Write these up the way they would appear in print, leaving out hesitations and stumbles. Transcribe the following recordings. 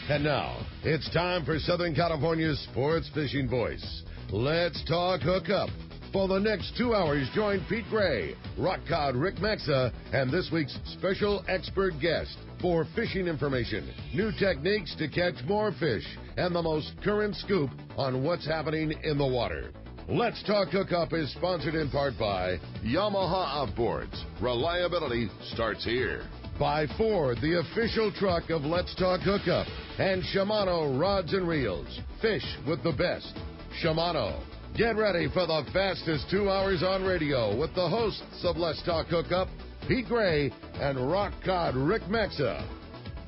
And now, it's time for Southern California's sports fishing voice. Let's talk hookup. For the next 2 hours, join Pete Gray, rock cod Rick Maxa, and this week's special expert guest for fishing information, new techniques to catch more fish, and the most current scoop on what's happening in the water. Let's Talk Hookup is sponsored in part by Yamaha Outboards. Reliability starts here. By Ford, the official truck of Let's Talk Hookup, and Shimano Rods and Reels. Fish with the best. Shimano. Get ready for the fastest 2 hours on radio with the hosts of Let's Talk Hookup, Pete Gray and rock cod Rick Maxa.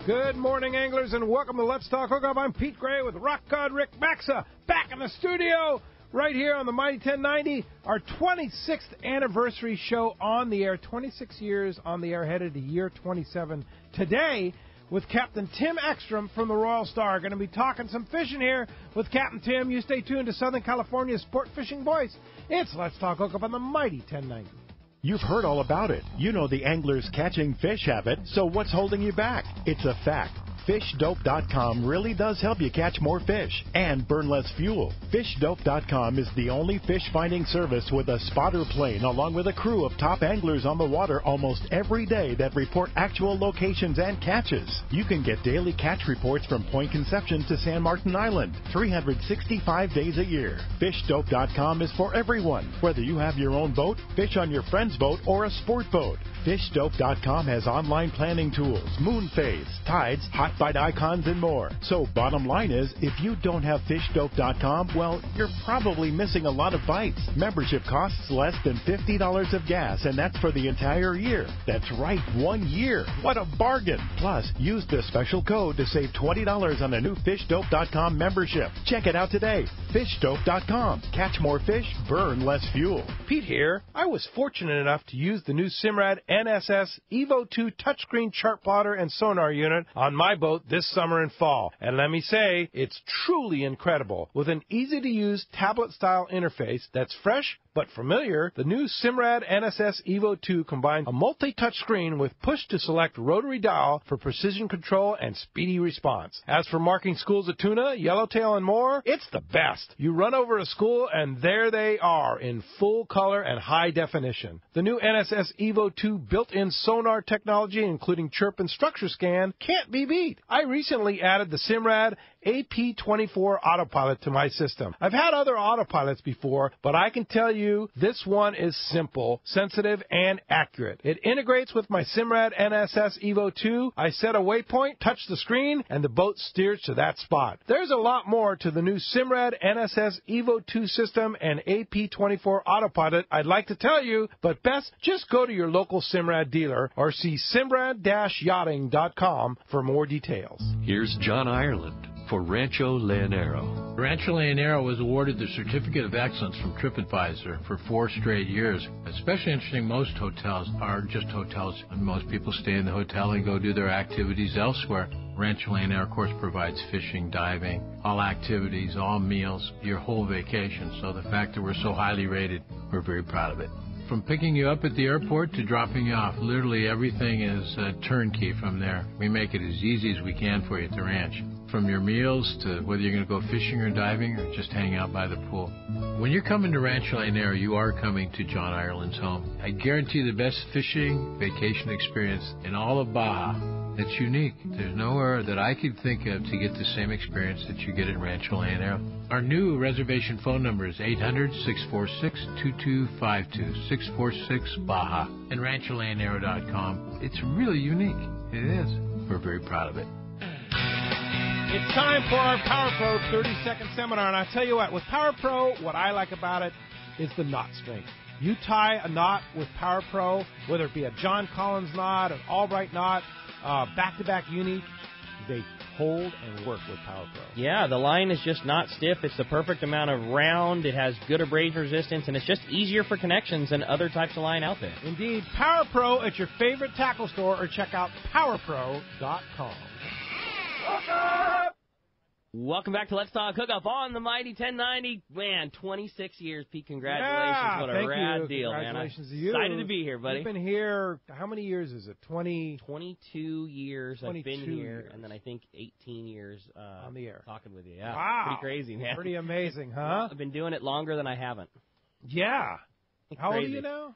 Good morning, anglers, and welcome to Let's Talk Hookup. I'm Pete Gray with rock cod Rick Maxa, back in the studio right here on the Mighty 1090, our 26th anniversary show on the air, 26 years on the air, headed to year 27 today, with Captain Tim Ekstrom from the Royal Star. Going to be talking some fishing here with Captain Tim. You stay tuned to Southern California's sport fishing voice. It's Let's Talk Hookup on the Mighty 1090. You've heard all about it. You know the angler's catching fish habit, so what's holding you back? It's a fact. FishDope.com really does help you catch more fish and burn less fuel. FishDope.com is the only fish-finding service with a spotter plane along with a crew of top anglers on the water almost every day that report actual locations and catches. You can get daily catch reports from Point Conception to San Martin Island, 365 days a year. FishDope.com is for everyone, whether you have your own boat, fish on your friend's boat, or a sport boat. FishDope.com has online planning tools, moon phase, tides, hot bite icons, and more. So bottom line is, if you don't have FishDope.com, well, you're probably missing a lot of bites. Membership costs less than $50 of gas, and that's for the entire year. That's right, 1 year. What a bargain. Plus, use the special code to save $20 on a new FishDope.com membership. Check it out today. FishDope.com. Catch more fish, burn less fuel. Pete here. I was fortunate enough to use the new Simrad NSS Evo 2 touchscreen chart plotter and sonar unit on my boat this summer and fall. And let me say, it's truly incredible. With an easy-to-use tablet-style interface that's fresh but familiar, the new Simrad NSS Evo 2 combines a multi-touch screen with push-to-select rotary dial for precision control and speedy response. As for marking schools of tuna, yellowtail, and more, it's the best. You run over a school, and there they are in full color and high definition. The new NSS Evo 2 built-in sonar technology, including chirp and structure scan, can't be beat. I recently added the Simrad AP24 autopilot to my system. I've had other autopilots before, but I can tell you this one is simple, sensitive, and accurate. It integrates with my Simrad NSS Evo 2. I set a waypoint, touch the screen, and the boat steers to that spot. There's a lot more to the new Simrad NSS Evo 2 system and AP24 autopilot I'd like to tell you, but best just go to your local Simrad dealer or see simrad-yachting.com for more details. Here's John Ireland for Rancho Leonero. Rancho Leonero was awarded the Certificate of Excellence from TripAdvisor for 4 straight years. Especially interesting, most hotels are just hotels, and most people stay in the hotel and go do their activities elsewhere. Rancho Leonero, of course, provides fishing, diving, all activities, all meals, your whole vacation. So the fact that we're so highly rated, we're very proud of it. From picking you up at the airport to dropping you off, literally everything is turnkey from there. We make it as easy as we can for you at the ranch. From your meals to whether you're going to go fishing or diving or just hang out by the pool. When you're coming to Rancho Leonero, you are coming to John Ireland's home. I guarantee the best fishing vacation experience in all of Baja. It's unique. There's nowhere that I could think of to get the same experience that you get at Rancho Leonero. Our new reservation phone number is 800-646-2252, 646-BAJA, and rancholeonero.com. It's really unique. It is. We're very proud of it. It's time for our Power Pro 30-second seminar, and I tell you what, with Power Pro, what I like about it is the knot strength. You tie a knot with Power Pro, whether it be a John Collins knot, an Albright knot, back-to-back uni, they hold and work with Power Pro. Yeah, the line is just not stiff. It's the perfect amount of round. It has good abrasion resistance, and it's just easier for connections than other types of line out there. Indeed. Power Pro at your favorite tackle store or check out PowerPro.com. Welcome back to Let's Talk Hookup on the Mighty 1090. Man, 26 years, Pete. Congratulations. What a rad deal, man. Congratulations to you. Excited to be here, buddy. You've been here, how many years is it? 22 years 22 I've been here, years. and then I think 18 years on the air. Talking with you. Yeah. Wow. Pretty crazy, man. Pretty amazing, huh? I've been doing it longer than I haven't. Yeah. How old are Crazy. you now?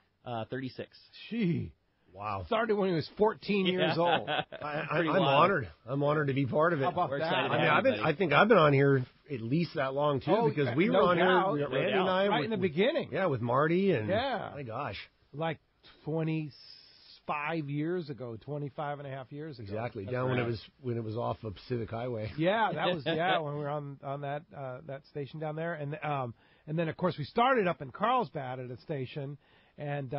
36. Gee. Wow. Started when he was 14 years old. I'm honored. I'm honored to be part of it. How about We're that? excited to I mean, have you, I think I've been on here at least that long, too, because we were on here, Randy and I. Right in the beginning. Yeah, with Marty. And Yeah. my gosh. Like 25 years ago, 25 and a half years ago. Exactly. That's Down right. when it was off of Pacific Highway. Yeah, that was when we were on that station down there, and then of course we started up in Carlsbad at a station, and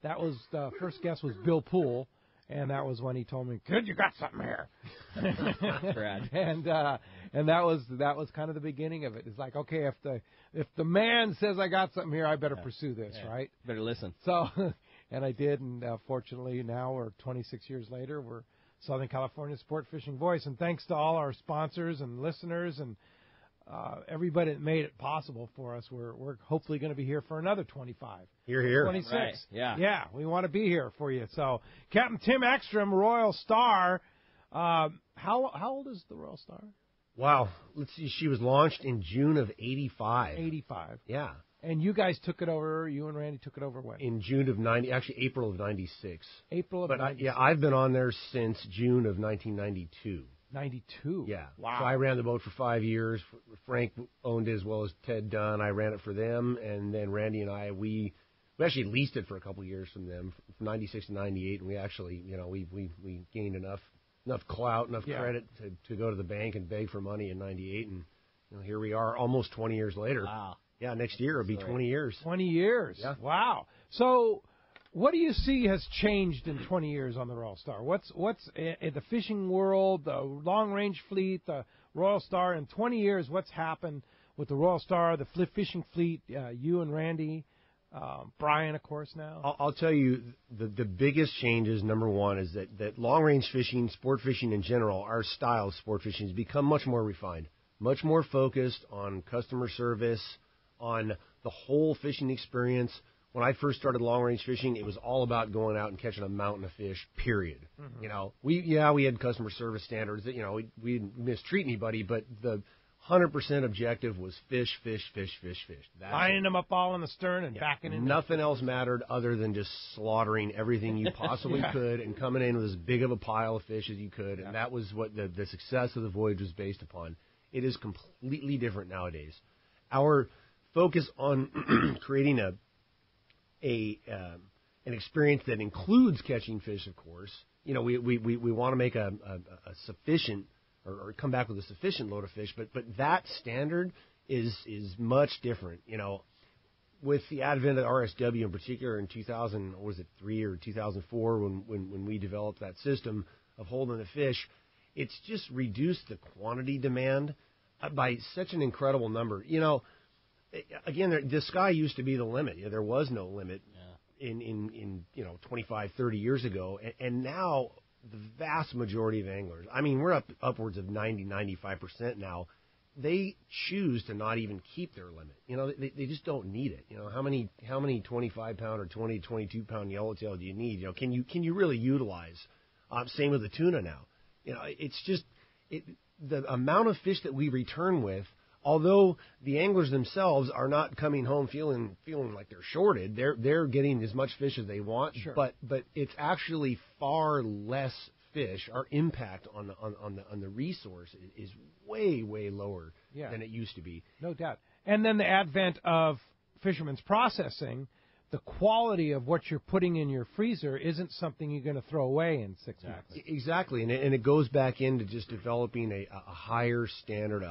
that was the first guest was Bill Poole, and that was when he told me, "Kid, you got something here," Rad. and that was kind of the beginning of it. It's like, okay, if the man says I got something here, I better pursue this, right? Better listen. So, and I did, and fortunately now we're 26 years later, we're Southern California Sport Fishing Voice, and thanks to all our sponsors and listeners and everybody that made it possible for us, we're hopefully going to be here for another 25. Here. 26. Right. Yeah. Yeah, we want to be here for you. So, Captain Tim Ekstrom, Royal Star. How old is the Royal Star? Wow. Let's see. She was launched in June of 85. 85. Yeah. And you guys took it over, you and Randy took it over when? In June of 90, actually April of 96. April of But 96. I've been on there since June of 1992. 92. Yeah. Wow. So I ran the boat for 5 years. Frank owned it as well as Ted Dunn. I ran it for them, and then Randy and I, we actually leased it for a couple of years from them, from 96 to 98, and we actually, we gained enough clout, enough credit to go to the bank and beg for money in 98, and here we are almost 20 years later. Wow. Yeah, next year it'll be 20 years. 20 years. Yeah. Wow. So, what do you see has changed in 20 years on the Royal Star? What's in the fishing world, the long-range fleet, the Royal Star in 20 years? What's happened with the Royal Star, the fishing fleet? You and Randy, Brian, of course, now. I'll tell you the biggest changes. Number one is that long-range fishing, sport fishing in general, our style of sport fishing has become much more refined, much more focused on customer service, on the whole fishing experience. When I first started long-range fishing, it was all about going out and catching a mountain of fish, period. Mm-hmm. We had customer service standards that, we didn't mistreat anybody, but the 100% objective was fish. That's Lining them up all in the stern and backing in. Nothing else mattered other than just slaughtering everything you possibly could and coming in with as big of a pile of fish as you could, and that was what the success of the voyage was based upon. It is completely different nowadays. Our focus on creating an experience that includes catching fish, of course. We want to make a sufficient or come back with a sufficient load of fish, but that standard is much different. With the advent of RSW in particular in 2003 or 2004 when we developed that system of holding the fish, it's just reduced the quantity demand by such an incredible number. Again, the sky used to be the limit. There was no limit in 25, 30 years ago, and now the vast majority of anglers, I mean, we're upwards of 90, 95% now, they choose to not even keep their limit. They just don't need it. How many 25-pound or 20, 22-pound yellowtail do you need? Can you really utilize? Same with the tuna now. It's just the amount of fish that we return with. Although the anglers themselves are not coming home feeling like they're shorted, they're getting as much fish as they want. Sure. But it's actually far less fish. Our impact on the resource is way lower than it used to be. No doubt. And then the advent of fishermen's processing, the quality of what you're putting in your freezer isn't something you're going to throw away in 6 months. Exactly, and it goes back into just developing a higher standard,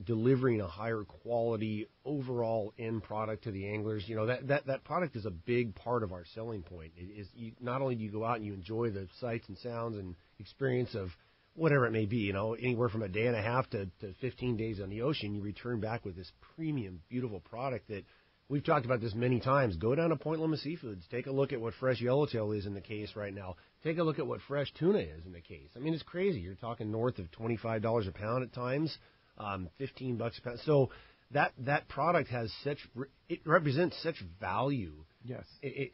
delivering a higher quality overall end product to the anglers. That product is a big part of our selling point. Not only do you go out and you enjoy the sights and sounds and experience of whatever it may be, anywhere from a day and a half to 15 days on the ocean, you return back with this premium, beautiful product that. We've talked about this many times. Go down to Point Loma Seafoods. Take a look at what fresh yellowtail is in the case right now. Take a look at what fresh tuna is in the case. I mean, it's crazy. You're talking north of $25 a pound at times. $15 a pound. So that product has it represents such value. Yes.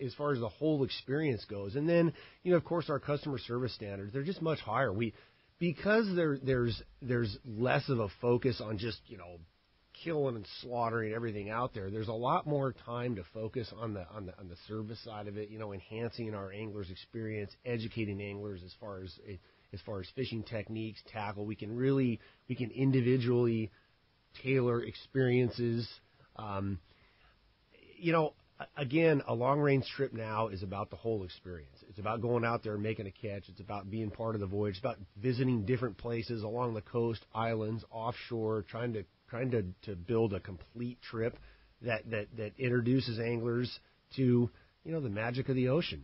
As far as the whole experience goes. And then, of course, our customer service standards, they're just much higher. Because there's less of a focus on just, killing and slaughtering everything out there. There's a lot more time to focus on the service side of it, enhancing our anglers' experience, educating anglers as far as fishing techniques, tackle. We can individually tailor experiences. Again, a long-range trip now is about the whole experience. It's about going out there and making a catch. It's about being part of the voyage. It's about visiting different places along the coast, islands, offshore, trying to build a complete trip that introduces anglers to the magic of the ocean.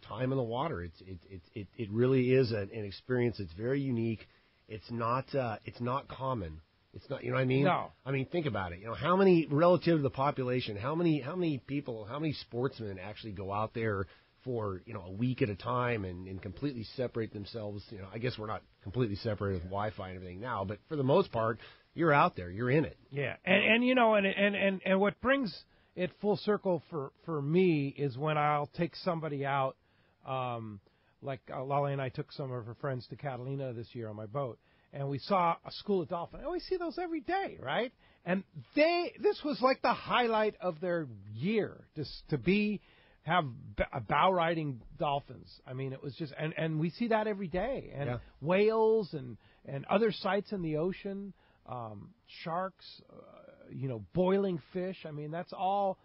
Time in the water. It really is an experience that's very unique. It's not common. It's not, what I mean? No. I mean, think about it. How many, relative to the population, how many people, how many sportsmen actually go out there for, a week at a time and completely separate themselves? I guess we're not completely separated with Wi-Fi and everything now, but for the most part, you're out there, you're in it. Yeah. And what brings it full circle for me is when I'll take somebody out, like Lolly and I took some of her friends to Catalina this year on my boat. And we saw a school of dolphins. And we see those every day, right? And this was like the highlight of their year, just to have bow riding dolphins. I mean, it was just, and we see that every day. And whales and other sights in the ocean, sharks, boiling fish. I mean, that's all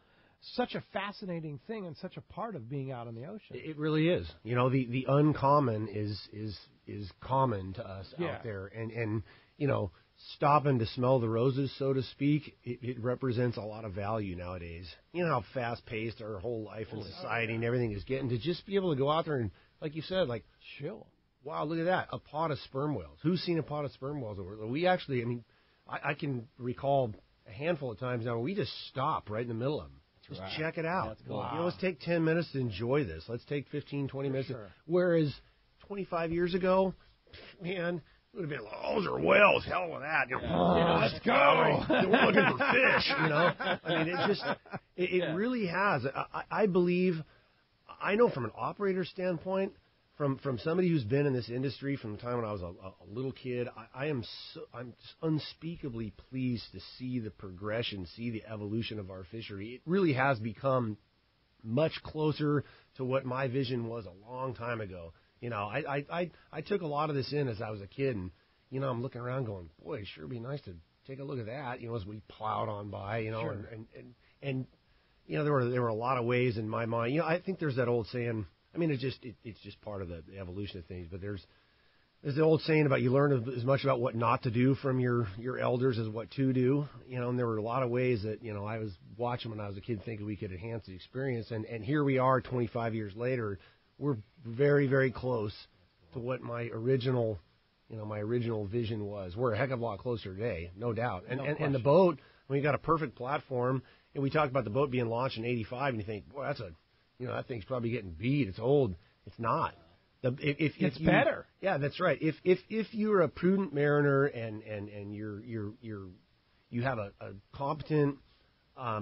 such a fascinating thing and such a part of being out in the ocean. It really is. The uncommon is common to us out there, and stopping to smell the roses, so to speak, it represents a lot of value nowadays. How fast paced our whole life and society and everything is getting, to just be able to go out there and, like you said, like chill. Wow, look at that, a pod of sperm whales. Who's seen a pod of sperm whales over? We actually, I can recall a handful of times now where we just stop right in the middle of them. Just check it out. Wow. Let's take 10 minutes to enjoy this. Let's take 15, 20 minutes. Sure. Whereas 25 years ago, man, it would have been like, those are whales. Hell with that. Let's go. We're looking for fish, I mean, it really has. I believe, I know from an operator standpoint, from somebody who's been in this industry from the time when I was a little kid, I'm just unspeakably pleased to see the progression, see the evolution of our fishery. It really has become much closer to what my vision was a long time ago. I took a lot of this in as I was a kid, and I'm looking around going, boy, it sure would be nice to take a look at that. As we plowed on by, Sure. and there were a lot of ways in my mind. I think there's that old saying. I mean, it's just part of the evolution of things. But there's the old saying about you learn as much about what not to do from your elders as what to do. And there were a lot of ways that I was watching when I was a kid, thinking we could enhance the experience. And here we are, 25 years later, we're very, very close to what my original vision was. We're a heck of a lot closer today, no doubt. And the boat, we got a perfect platform. And we talked about the boat being launched in '85, and you think, boy, that's that thing's probably getting beat. It's old. It's not. It's better. Yeah, that's right. If you're a prudent mariner and you have a competent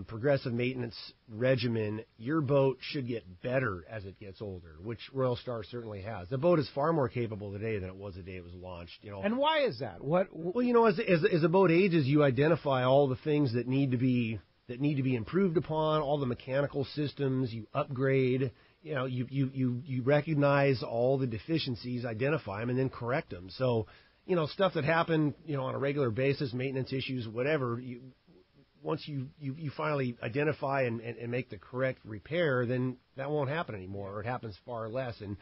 progressive maintenance regimen, your boat should get better as it gets older, which Royal Star certainly has. The boat is far more capable today than it was the day it was launched. And why is that? Well, as a boat ages, you identify all the things that need to be improved upon, all the mechanical systems, you upgrade, you recognize all the deficiencies, identify them, and then correct them. So, stuff that happen, on a regular basis, maintenance issues, whatever, once you finally identify and make the correct repair, then that won't happen anymore, or it happens far less. And,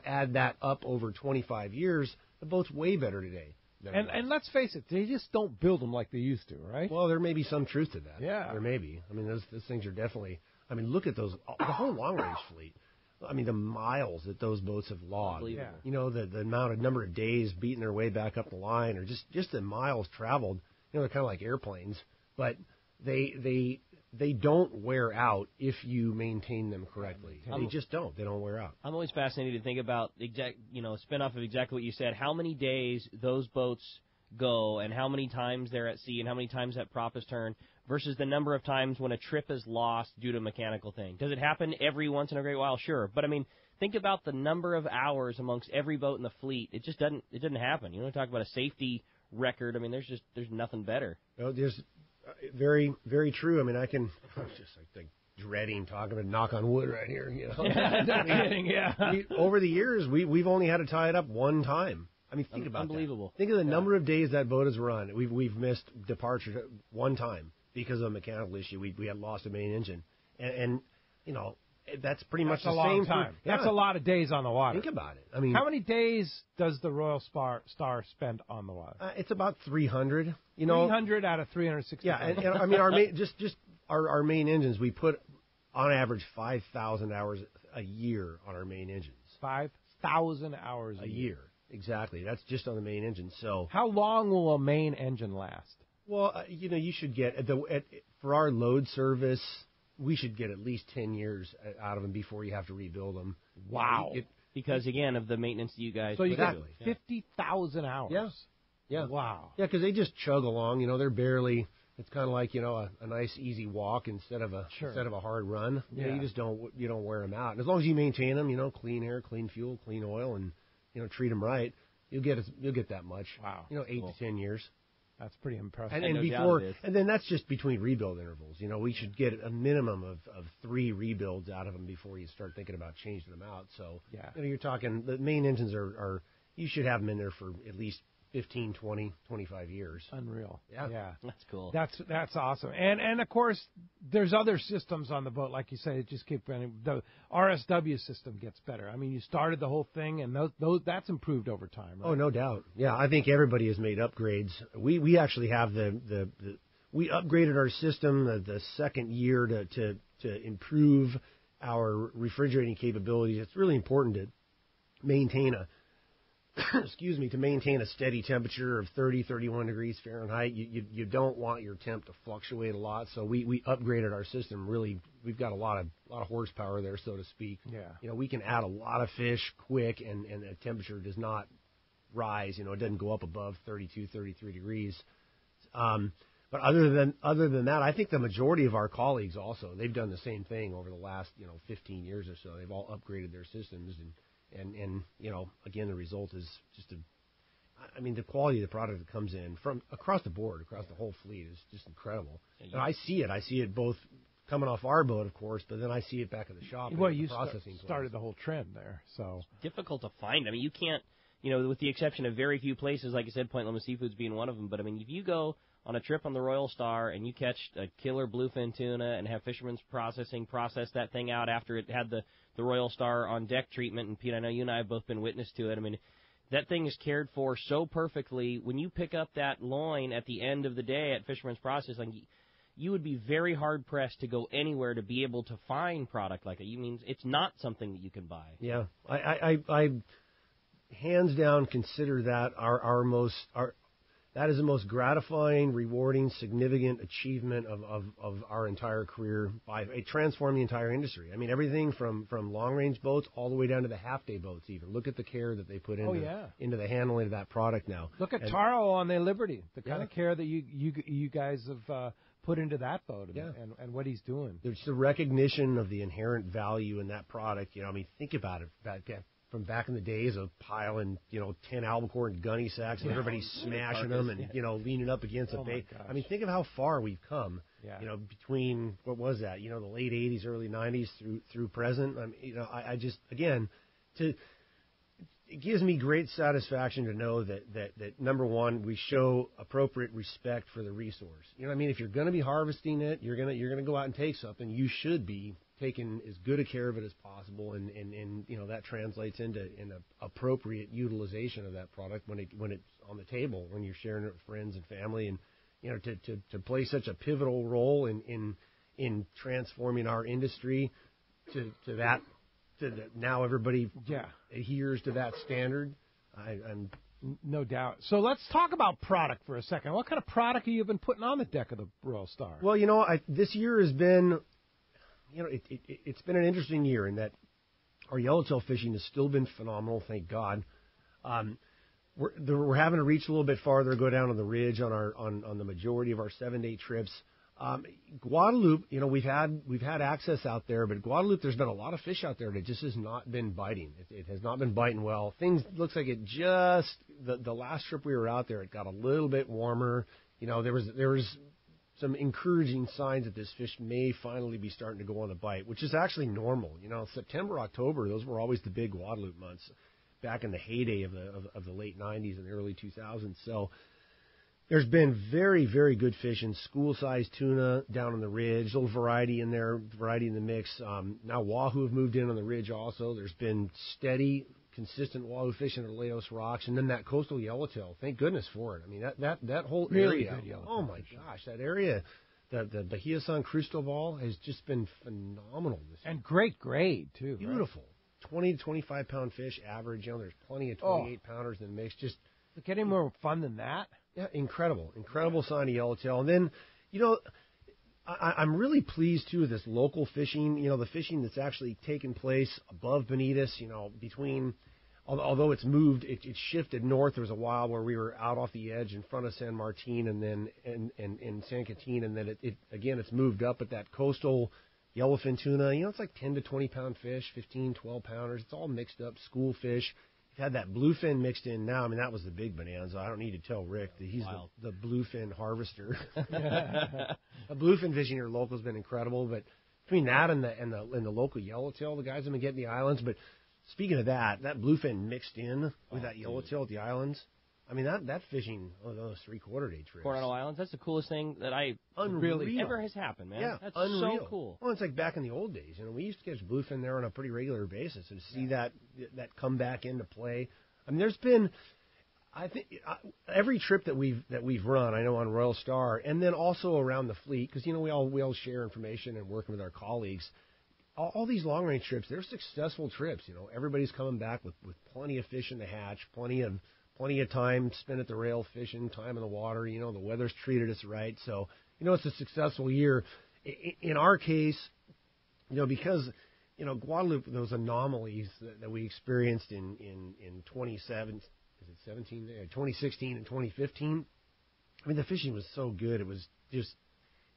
add that up over 25 years, the boat's way better today. And let's face it, they just don't build them like they used to, right? Well, there may be some truth to that. Yeah. There may be. I mean, those things are definitely... I mean, look at those... The whole long-range fleet. I mean, the miles that those boats have logged. Yeah. The number of days beating their way back up the line, or just the miles traveled. They're kind of like airplanes. But they don't wear out if you maintain them correctly. They just don't. They don't wear out. I'm always fascinated to think about spin off of exactly what you said. How many days those boats go and how many times they're at sea and how many times that prop is turned versus the number of times when a trip is lost due to a mechanical thing. Does it happen every once in a great while? Sure. But, I mean, think about the number of hours amongst every boat in the fleet. It just doesn't happen. You want to talk about a safety record. I mean, there's nothing better. No, there's very, very true. I mean, I'm just like dreading talking about knock on wood right here. You know? Over the years, we've only had to tie it up one time. I mean, think about unbelievable. That. Think of the number of days that boat has run. We've missed departure one time because of a mechanical issue. We had lost a main engine, and you know that's pretty much the same time. Yeah. That's a lot of days on the water. Think about it. I mean, how many days does the Royal Star spend on the water? It's about 300. 300 out of 360. Yeah, and I mean our main, just our main engines. We put on average 5,000 hours a year on our main engines. 5,000 hours a year. Exactly. That's just on the main engine. So how long will a main engine last? Well, you should get for our load service, we should get at least 10 years out of them before you have to rebuild them. Wow. Because again of the maintenance you guys. So you got 50,000 hours. Yeah. Yeah. Wow. Yeah, because they just chug along. They're barely. It's kind of like a nice easy walk instead of a hard run. Yeah. You just don't wear them out. And as long as you maintain them, clean air, clean fuel, clean oil, and treat them right, you'll get that much. Wow. 8 to 10 years. That's pretty impressive. And then that's just between rebuild intervals. We should get a minimum of 3 rebuilds out of them before you start thinking about changing them out. So you're talking the main engines are you should have them in there for at least 15, 20, 25 years. Unreal. Yeah. That's cool. That's awesome. And of course, there's other systems on the boat, like you say, it just keep running. The RSW system gets better. I mean, you started the whole thing, and that's improved over time, right? Oh, no doubt. Yeah, I think everybody has made upgrades. We actually have we upgraded our system the second year to improve our refrigerating capabilities. It's really important to maintain a steady temperature of 30, 31 degrees Fahrenheit. You don't want your temp to fluctuate a lot, so we upgraded our system. Really, we've got a lot of horsepower there, so to speak. Yeah. We can add a lot of fish quick, and the temperature does not rise. It doesn't go up above 32, 33 degrees. But other than that, I think the majority of our colleagues also, they've done the same thing over the last 15 years or so. They've all upgraded their systems and again, the result is just the quality of the product that comes in from across the board, across the whole fleet is just incredible. And I see it both coming off our boat, of course, but then I see it back at the shop. Well, you started the whole trend there, so. It's difficult to find. I mean, you can't, with the exception of very few places, like I said, Point Loma Seafoods being one of them, but I mean, if you go on a trip on the Royal Star and you catch a killer bluefin tuna and have Fisherman's process that thing out after it had the Royal Star on deck treatment, and Pete, I know you and I have both been witness to it. I mean, that thing is cared for so perfectly. When you pick up that loin at the end of the day at Fisherman's Processing, you would be very hard-pressed to go anywhere to be able to find product like that. You mean it's not something that you can buy. Yeah. I hands down consider that that is the most gratifying, rewarding, significant achievement of our entire career by transforming the entire industry. I mean, everything from long-range boats all the way down to the half-day boats even. Look at the care that they put into the handling of that product now. Look at Taro on the Liberty, the kind of care that you guys have put into that boat and what he's doing. There's the recognition of the inherent value in that product. Think about it. From back in the days of piling, 10 albacore and gunny sacks and everybody smashing them and, leaning up against a bait. I mean, think of how far we've come, between, what was that, the late 80s, early 90s through present. I mean, I just, again, it gives me great satisfaction to know that number one, we show appropriate respect for the resource. If you're going to be harvesting it, you're going to go out and take something, you should be taking as good a care of it as possible, and that translates into an appropriate utilization of that product when it's on the table, when you're sharing it with friends and family, and to play such a pivotal role in transforming our industry to that now everybody adheres to that standard. I'm no doubt. So let's talk about product for a second. What kind of product have you been putting on the deck of the Royal Star? Well, this year has been. It's been an interesting year in that our yellowtail fishing has still been phenomenal, thank God. we're having to reach a little bit farther, go down on the ridge on the majority of our 7-day trips. Guadalupe, we've had access out there, but Guadalupe, there's been a lot of fish out there that just has not been biting. It has not been biting well. Things looks like it just the last trip we were out there, it got a little bit warmer. There was some encouraging signs that this fish may finally be starting to go on the bite, which is actually normal. September, October, those were always the big Guadalupe months back in the heyday of the late 90s and the early 2000s. So there's been very, very good fishing, school-sized tuna down on the ridge, a little variety in there, variety in the mix. Now wahoo have moved in on the ridge also. There's been steady, consistent wahoo fishing at Laos Rocks, and then that coastal yellowtail. Thank goodness for it. I mean, that whole really area. Oh my gosh, that area, the Bahia San Cristobal has just been phenomenal this year. And great grade too. Beautiful, right? 20 to 25 pound fish average. There's plenty of 28 pounders in the mix. Just get any more fun than that. Yeah, incredible sign of yellowtail. And then, I'm really pleased, too, with this local fishing, the fishing that's actually taken place above Bonitas, between, although it's moved, it shifted north. There was a while where we were out off the edge in front of San Martin and then in San Quintin, and then it's moved up at that coastal yellowfin tuna. It's like 10 to 20 pound fish, 15, 12 pounders. It's all mixed up, school fish. Had that bluefin mixed in now. I mean, that was the big bonanza. I don't need to tell Rick that he's the bluefin harvester. The bluefin fishing here local has been incredible, but between that and the local yellowtail, the guys have been getting the islands. But speaking of that bluefin mixed in with that yellowtail at the islands, I mean, that fishing, those 3/4 day trips. Coronado Islands, that's the coolest thing that really ever has happened, man. Yeah, that's unreal. So cool. Well, it's like back in the old days. We used to catch bluefin there on a pretty regular basis, and to see that come back into play. I mean, there's been, I think, every trip that we've run, I know on Royal Star, and then also around the fleet, because we all share information and working with our colleagues. All these long range trips, they're successful trips. Everybody's coming back with plenty of fish in the hatch, plenty of time spent at the rail fishing, time in the water. The weather's treated us right. So, it's a successful year. In our case, because, Guadalupe, those anomalies that we experienced in 2016 and 2015, I mean, the fishing was so good.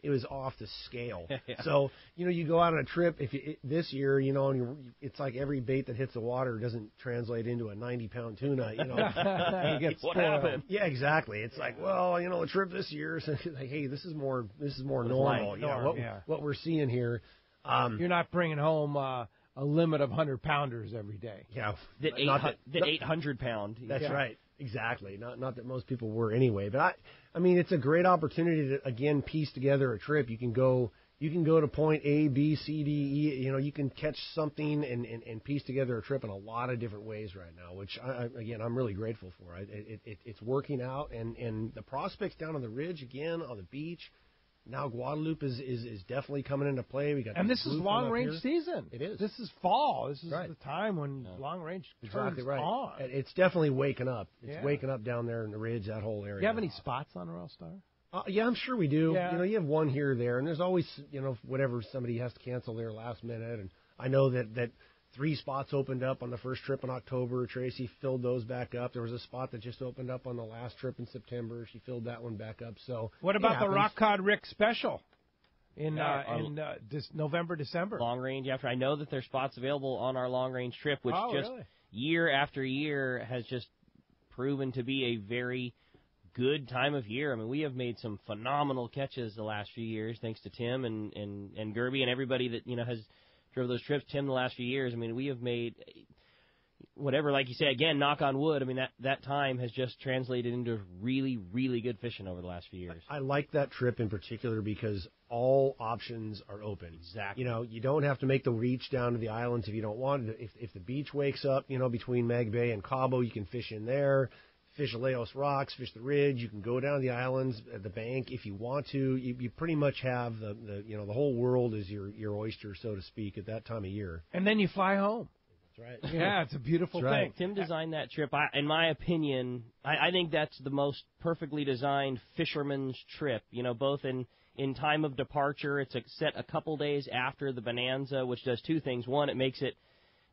It was off the scale. Yeah. So, you go out on a trip this year, and it's like every bait that hits the water doesn't translate into a 90-pound tuna, you get what happened? Yeah, exactly. It's like, well, the trip this year is like, hey, this is more normal. What we're seeing here. You're not bringing home a limit of 100-pounders every day. Yeah. That 800-pound. That's right. Exactly. Not that most people were anyway, but I mean, it's a great opportunity to again piece together a trip. You can go to point A, B, C, D, E. You can catch something and piece together a trip in a lot of different ways right now, which I'm really grateful for. It's working out, and the prospects down on the ridge again on the beach. Now Guadalupe is definitely coming into play. This is long range season. It is. This is fall. This is right. the time when long range turns exactly right. on. It's definitely waking up. It's waking up down there in the ridge, that whole area. Do you have any spots on Royal Star? Yeah, I'm sure we do. Yeah. You have one here or there, and there's always whatever somebody has to cancel there last minute. And I know that 3 spots opened up on the first trip in October. Tracy filled those back up. There was a spot that just opened up on the last trip in September. She filled that one back up. So what about the Rock Cod Rick special in November, December? Long range after. I know that there's spots available on our long range trip, which really? Year after year has just proven to be a very good time of year. I mean, we have made some phenomenal catches the last few years, thanks to Tim and Gerby and everybody that has drove those trips. Tim, the last few years, I mean, we have made whatever, like you say, again, knock on wood. I mean, that time has just translated into really, really good fishing over the last few years. I like that trip in particular because all options are open. Exactly. You don't have to make the reach down to the islands if you don't want to. If the beach wakes up, between Mag Bay and Cabo, you can fish in there. Fish Laos Rocks, fish the ridge. You can go down to the islands at the bank if you want to. You pretty much have the whole world is your oyster, so to speak, at that time of year. And then you fly home. That's right. Yeah, it's a beautiful That's thing. right. Tim designed that trip. In my opinion, I think that's the most perfectly designed fisherman's trip. Both in time of departure, it's set a couple days after the Bonanza, which does 2 things. One, it makes it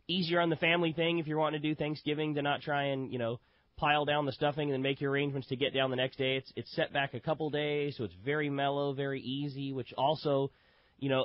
easier on the family thing if you're wanting to do Thanksgiving to not try and pile down the stuffing and then make your arrangements to get down the next day. It's set back a couple days, so it's very mellow, very easy, which also,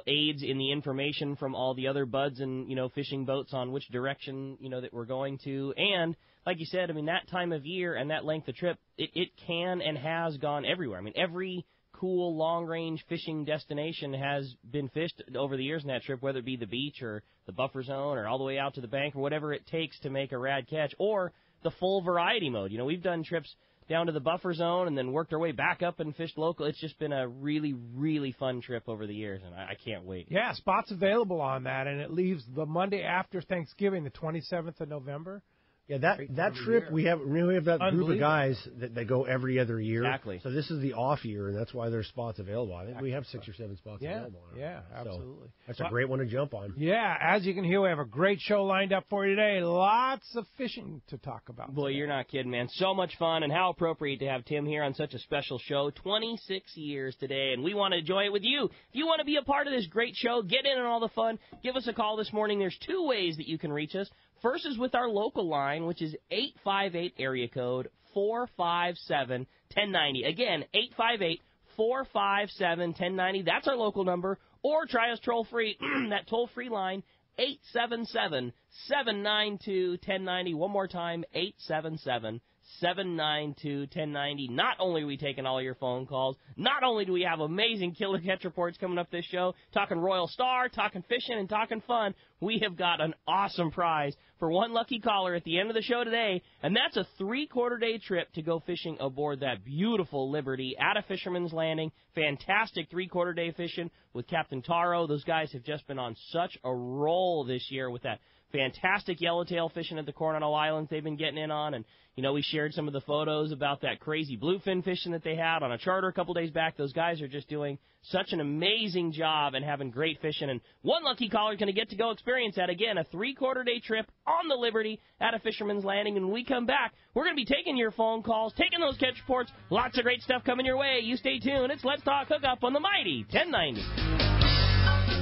aids in the information from all the other buds and, fishing boats on which direction, that we're going to. And like you said, that time of year and that length of trip, it can and has gone everywhere. Every cool long-range fishing destination has been fished over the years in that trip, whether it be the beach or the buffer zone or all the way out to the bank or whatever it takes to make a rad catch, or the full variety mode. We've done trips down to the buffer zone and then worked our way back up and fished local. It's just been a really, really fun trip over the years, and I can't wait. Yeah, spots available on that, and it leaves the Monday after Thanksgiving, the 27th of November. Yeah, that trip, we have that group of guys that go every other year. Exactly. So this is the off year, and that's why there's spots available. I think we have 6 or 7 spots available on it. Yeah, absolutely. So that's a great one to jump on. Yeah, as you can hear, we have a great show lined up for you today. Lots of fishing to talk about. Boy, you're not kidding, man. So much fun, and how appropriate to have Tim here on such a special show. 26 years today, and we want to enjoy it with you. If you want to be a part of this great show, get in on all the fun, give us a call this morning. There's 2 ways that you can reach us. First is with our local line, which is 858 area code 457-1090. Again, 858-457-1090. That's our local number. Or try us toll-free. That toll-free line, 877-792-1090. One more time, 877-792-1090. Not only are we taking all your phone calls, not only do we have amazing killer catch reports coming up this show, talking Royal Star, talking fishing, and talking fun, we have got an awesome prize for one lucky caller at the end of the show today, and that's a 3/4-day trip to go fishing aboard that beautiful Liberty at a Fisherman's Landing. Fantastic 3/4-day fishing with Captain Taro. Those guys have just been on such a roll this year with that fantastic yellowtail fishing at the Coronado Islands they've been getting in on. And, we shared some of the photos about that crazy bluefin fishing that they had on a charter a couple days back. Those guys are just doing such an amazing job and having great fishing. And one lucky caller is going to get to go experience that. Again, a 3/4-day trip on the Liberty at a Fisherman's Landing. And when we come back, we're going to be taking your phone calls, taking those catch reports. Lots of great stuff coming your way. You stay tuned. It's Let's Talk Hookup on the mighty 1090.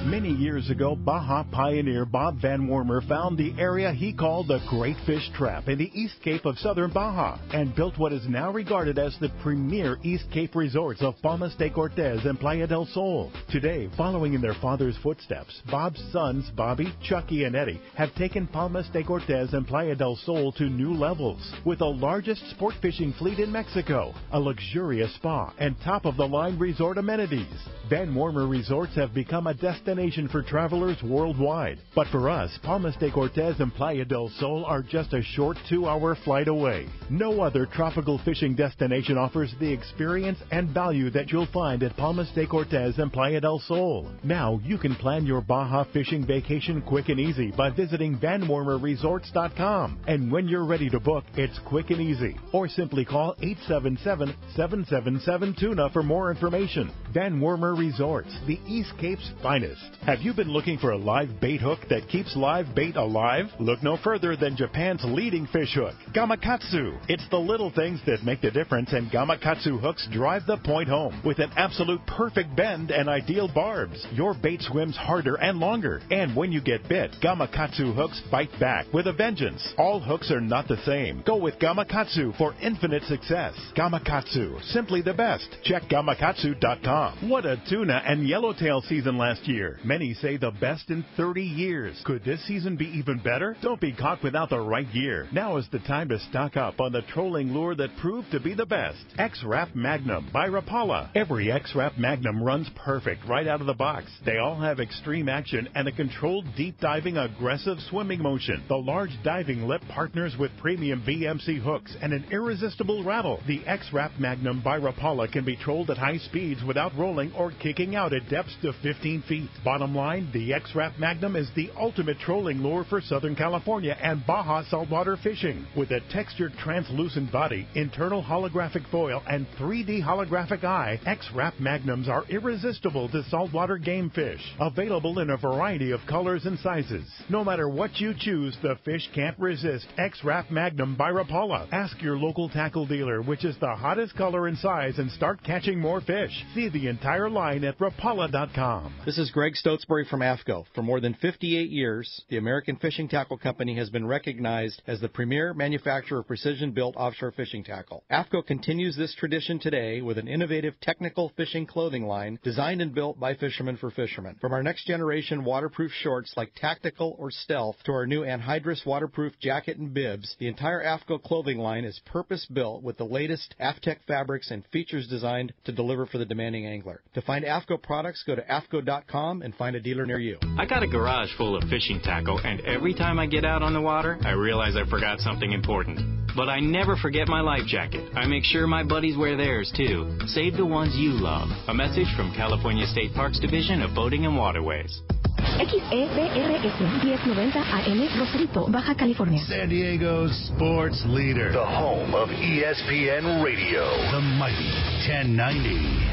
Many years ago, Baja pioneer Bob Van Wormer found the area he called the Great Fish Trap in the East Cape of southern Baja and built what is now regarded as the premier East Cape resorts of Palmas de Cortez and Playa del Sol. Today, following in their father's footsteps, Bob's sons, Bobby, Chucky, and Eddie, have taken Palmas de Cortez and Playa del Sol to new levels with the largest sport fishing fleet in Mexico, a luxurious spa, and top-of-the-line resort amenities. Van Wormer Resorts have become a destination for travelers worldwide. But for us, Palmas de Cortez and Playa del Sol are just a short 2-hour flight away. No other tropical fishing destination offers the experience and value that you'll find at Palmas de Cortez and Playa del Sol. Now you can plan your Baja fishing vacation quick and easy by visiting VanWormerResorts.com. And when you're ready to book, it's quick and easy. Or simply call 877-777-TUNA for more information. Van Wormer Resorts, the East Cape's finest. Have you been looking for a live bait hook that keeps live bait alive? Look no further than Japan's leading fish hook, Gamakatsu. It's the little things that make the difference, and Gamakatsu hooks drive the point home. With an absolute perfect bend and ideal barbs, your bait swims harder and longer. And when you get bit, Gamakatsu hooks bite back with a vengeance. All hooks are not the same. Go with Gamakatsu for infinite success. Gamakatsu, simply the best. Check Gamakatsu.com. What a tuna and yellowtail season last year. Many say the best in 30 years. Could this season be even better? Don't be caught without the right gear. Now is the time to stock up on the trolling lure that proved to be the best. X-Rap Magnum by Rapala. Every X-Rap Magnum runs perfect right out of the box. They all have extreme action and a controlled deep diving aggressive swimming motion. The large diving lip partners with premium VMC hooks and an irresistible rattle. The X-Rap Magnum by Rapala can be trolled at high speeds without rolling or kicking out at depths to 15 feet. Bottom line, the X-Rap Magnum is the ultimate trolling lure for Southern California and Baja saltwater fishing. With a textured translucent body, internal holographic foil, and 3D holographic eye, X-Rap Magnums are irresistible to saltwater game fish. Available in a variety of colors and sizes. No matter what you choose, the fish can't resist X-Rap Magnum by Rapala. Ask your local tackle dealer which is the hottest color and size and start catching more fish. See the entire line at Rapala.com. This is Greg Greg Stotesbury from AFCO. For more than 58 years, the American Fishing Tackle Company has been recognized as the premier manufacturer of precision-built offshore fishing tackle. AFCO continues this tradition today with an innovative technical fishing clothing line designed and built by fishermen for fishermen. From our next-generation waterproof shorts like Tactical or Stealth to our new anhydrous waterproof jacket and bibs, the entire AFCO clothing line is purpose-built with the latest AFTEC fabrics and features designed to deliver for the demanding angler. To find AFCO products, go to AFCO.com and find a dealer near you. I got a garage full of fishing tackle, and every time I get out on the water, I realize I forgot something important. But I never forget my life jacket. I make sure my buddies wear theirs, too. Save the ones you love. A message from California State Parks Division of Boating and Waterways. XEBRS 1090 AM, Rosarito, Baja California. San Diego's sports leader. The home of ESPN Radio. The mighty 1090.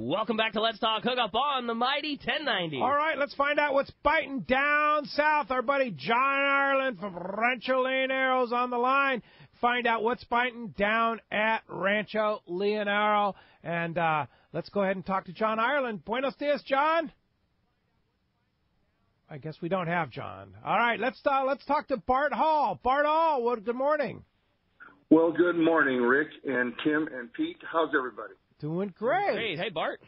Welcome back to Let's Talk Hookup on the mighty 1090. All right, let's find out what's biting down south. Our buddy John Ireland from Rancho Leonaro's on the line. Find out what's biting down at Rancho Leonaro. And let's go ahead and talk to John Ireland. Buenos dias, John. I guess we don't have John. All right, let's talk to Bart Hall. Bart Hall, good morning. Well, good morning, Rick and Tim and Pete. How's everybody? Doing great. Great. Hey, Bart.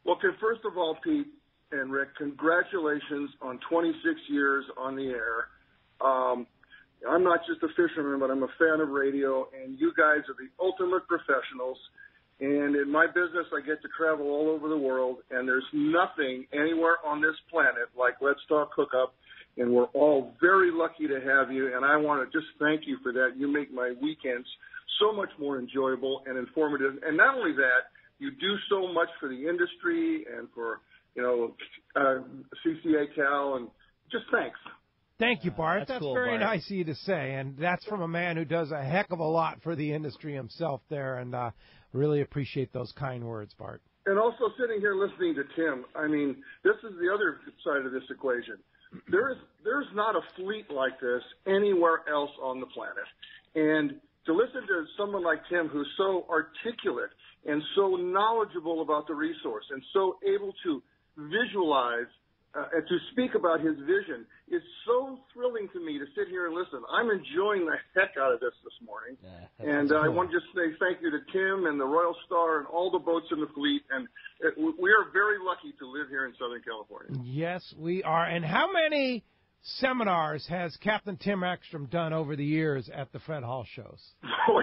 Well, first of all, Pete and Rick, congratulations on 26 years on the air. I'm not just a fisherman, but I'm a fan of radio, and you guys are the ultimate professionals. And in my business, I get to travel all over the world, and there's nothing anywhere on this planet like Let's Talk Hookup, and we're all very lucky to have you, and I want to just thank you for that. You make my weekends so much more enjoyable and informative. And not only that, you do so much for the industry and for, CCA Cal, and just thanks. Thank you, Bart. That's That's cool, very Bart. nice of you to say, and that's from a man who does a heck of a lot for the industry himself there, and really appreciate those kind words, Bart. And also sitting here listening to Tim, I mean, this is the other side of this equation. There's not a fleet like this anywhere else on the planet. And to listen to someone like Tim, who's so articulate and so knowledgeable about the resource and so able to visualize and to speak about his vision, is so thrilling to me to sit here and listen. I'm enjoying the heck out of this morning. And I want to just say thank you to Tim and the Royal Star and all the boats in the fleet. And we are very lucky to live here in Southern California. Yes, we are. And how many seminars has Captain Tim Ekstrom done over the years at the Fred Hall shows? Oh,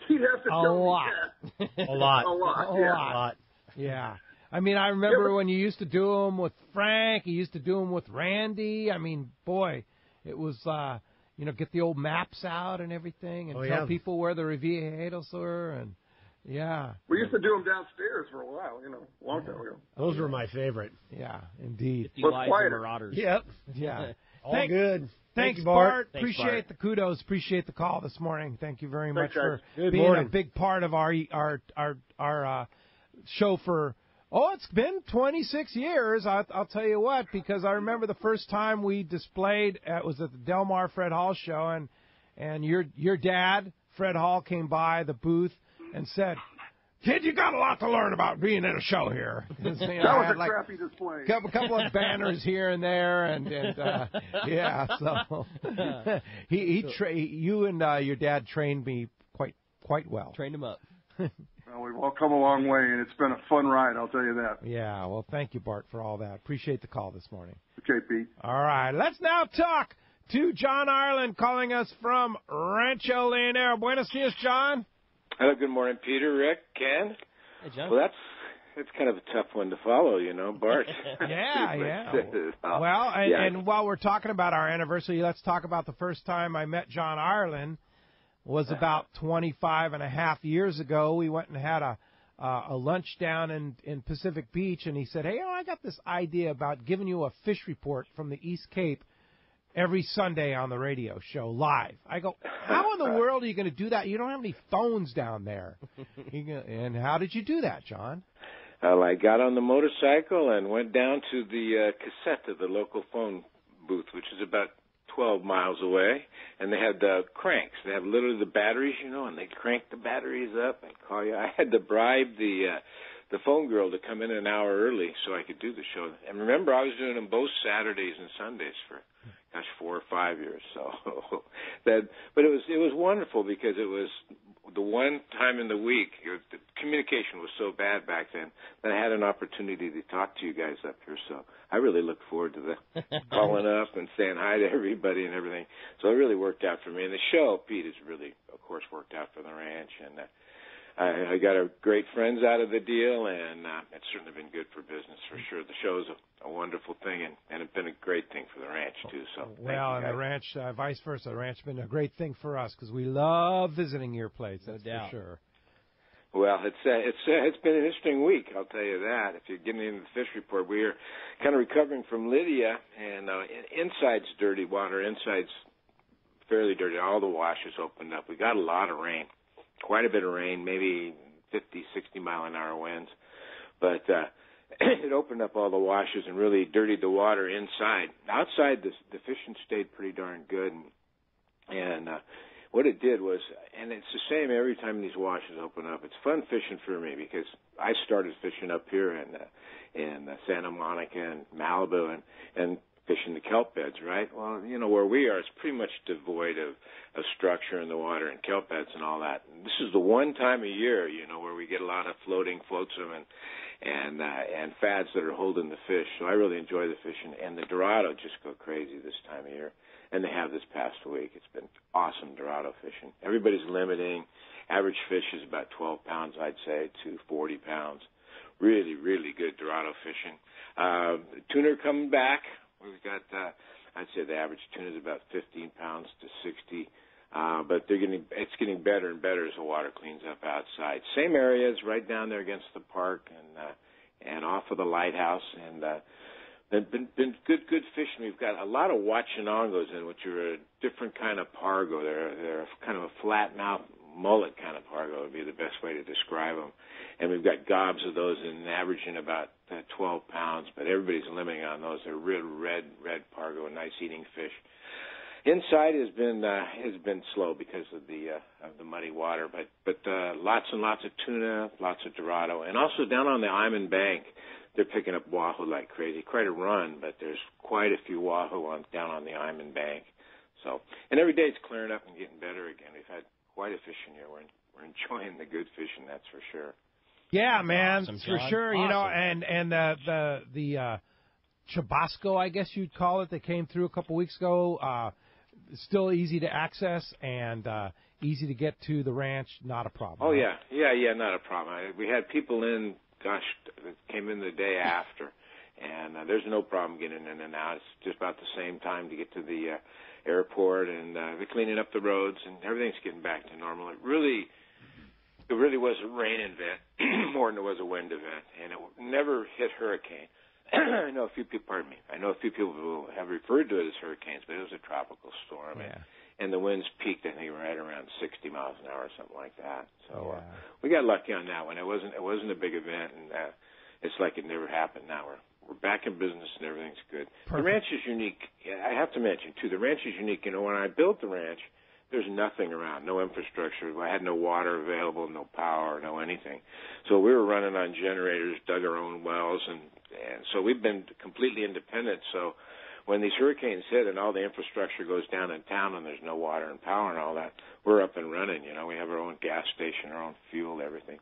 he'd have to tell me that. A lot. Yeah. A lot. Yeah. I mean, I remember when you used to do them with Frank, you used to do them with Randy. I mean, boy, it was, get the old maps out and everything and tell people where the Reviejados were. And, yeah. We used to do them downstairs for a while, a long time ago. Those were my favorite. Yeah, indeed. Marauders. Yep. Yeah. All good. Thanks, you, Bart. Thanks, Appreciate Bart. the kudos. Appreciate the call this morning. Thank you very much for Good being morning. a big part of our show for. Oh, it's been 26 years. I'll tell you what, because I remember the first time we displayed. It was at the Del Mar Fred Hall show, and your dad, Fred Hall, came by the booth and said, "Kid, you got a lot to learn about being in a show here." That was a crappy display. Couple of banners here and there, and yeah. So you and your dad trained me quite well. Trained him up. Well, we've all come a long way, and it's been a fun ride, I'll tell you that. Yeah, well, thank you, Bart, for all that. Appreciate the call this morning. Okay, Pete. All right, let's now talk to John Ireland calling us from Rancho Leonero. Buenos dias, John. Hello, good morning, Peter, Rick, Ken. Hey, John. Well, that's kind of a tough one to follow, Bart. Yeah. Well, and while we're talking about our anniversary, let's talk about the first time I met John Ireland. Was about 25 and a half years ago. We went and had a lunch down in Pacific Beach, and he said, "Hey, I got this idea about giving you a fish report from the East Cape every Sunday on the radio show live." I go, "How in the world are you going to do that? You don't have any phones down there." And how did you do that, John? Well, I got on the motorcycle and went down to the Cassetta, the local phone booth, which is about 12 miles away, and they had cranks. They have literally the batteries, and they crank the batteries up and call you. I had to bribe the the phone girl to come in an hour early so I could do the show. And remember, I was doing them both Saturdays and Sundays for, 4 or 5 years. So but it was wonderful because it was the one time in the week. The communication was so bad back then that I had an opportunity to talk to you guys up here. So I really look forward to the calling up and saying hi to everybody and everything. So it really worked out for me. And the show, Pete, has really, of course, worked out for the ranch. And I got great friends out of the deal, and it's certainly been good for business for sure. The show's a wonderful thing, and it's been a great thing for the ranch too. So well, and the ranch, vice versa, the ranch has been a great thing for us because we love visiting your place. That's for sure. Well, it's been an interesting week, I'll tell you that. If you're getting into the fish report, we are kind of recovering from Lydia, and inside's dirty water, inside's fairly dirty. All the washes opened up. We got a lot of rain. Quite a bit of rain, maybe 50, 60 mile an hour winds. But it opened up all the washes and really dirtied the water inside. Outside, the fishing stayed pretty darn good. And what it did was, and it's the same every time these washes open up, it's fun fishing for me because I started fishing up here in Santa Monica and Malibu and fishing the kelp beds, right? Well, where we are, it's pretty much devoid of structure in the water and kelp beds and all that. And this is the one time a year, where we get a lot of floating flotsam and fads that are holding the fish. So I really enjoy the fishing. And the Dorado just go crazy this time of year. And they have this past week. It's been awesome Dorado fishing. Everybody's limiting. Average fish is about 12 pounds, I'd say, to 40 pounds. Really, really good Dorado fishing. Tuna coming back. We've got, I'd say the average tuna is about 15 pounds to 60, but it's getting better and better as the water cleans up outside. Same areas, right down there against the park and off of the lighthouse, and been good fishing. We've got a lot of Wachinongos in, which are a different kind of pargo. They're kind of a flat mouth mullet kind of pargo would be the best way to describe them. And we've got gobs of those in averaging about 12 pounds, but everybody's limiting on those. They're real red pargo, nice eating fish. Inside has been slow because of the muddy water, but lots and lots of tuna, lots of Dorado, and also down on the Iman Bank, they're picking up wahoo like crazy. Quite a run, but there's quite a few wahoo down on the Iman Bank. So, and every day it's clearing up and getting better again. We've had quite a fishing year. We're enjoying the good fishing, that's for sure. Yeah, man, awesome, for sure. Awesome. And the Chubasco, I guess you'd call it, that came through a couple weeks ago. Still easy to access and easy to get to the ranch. Not a problem. Oh right? yeah, not a problem. We had people in, that came in the day after, and there's no problem getting in and out. It's just about the same time to get to the airport, and they're cleaning up the roads, and everything's getting back to normal. It really was a rain event more than it was a wind event, and it never hit hurricane. I know a few people who have referred to it as hurricanes, but it was a tropical storm, and the winds peaked, I think, right around 60 miles an hour or something like that. So we got lucky on that one. It wasn't a big event, and it's like it never happened. Now we're back in business and everything's good. Perfect. The ranch is unique. I have to mention too, the ranch is unique. When I built the ranch, there's nothing around, no infrastructure. I had no water available, no power, no anything. So we were running on generators, dug our own wells, and so we've been completely independent. So when these hurricanes hit and all the infrastructure goes down in town and there's no water and power and all that, we're up and running. We have our own gas station, our own fuel, everything.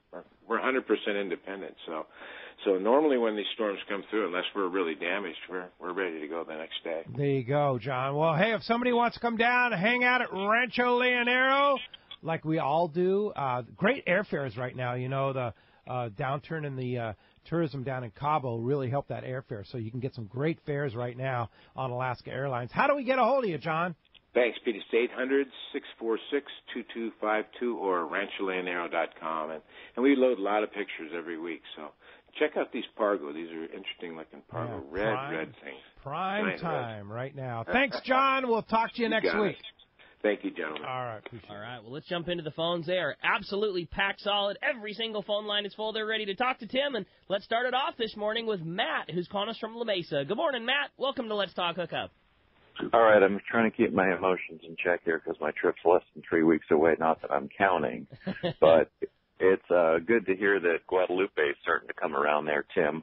We're 100% independent. So normally when these storms come through, unless we're really damaged, we're ready to go the next day. There you go, John. Well, hey, if somebody wants to come down and hang out at Rancho Leonero, like we all do, great airfares right now. The downturn in the tourism down in Cabo really helped that airfare, so you can get some great fares right now on Alaska Airlines. How do we get a hold of you, John? Thanks, Pete. It's 800-646-2252 or rancholeonero.com. And we load a lot of pictures every week, so check out these pargo. These are interesting-looking pargo, red things. Prime time right now. Thanks, John. We'll talk to you next week. Thank you, gentlemen. All right, appreciate it. All right, well, let's jump into the phones. They are absolutely packed solid. Every single phone line is full. They're ready to talk to Tim, and let's start it off this morning with Matt, who's calling us from La Mesa. Good morning, Matt. Welcome to Let's Talk Hookup. All right, I'm trying to keep my emotions in check here because my trip's less than 3 weeks away. Not that I'm counting, but It's good to hear that Guadalupe is starting to come around there, Tim.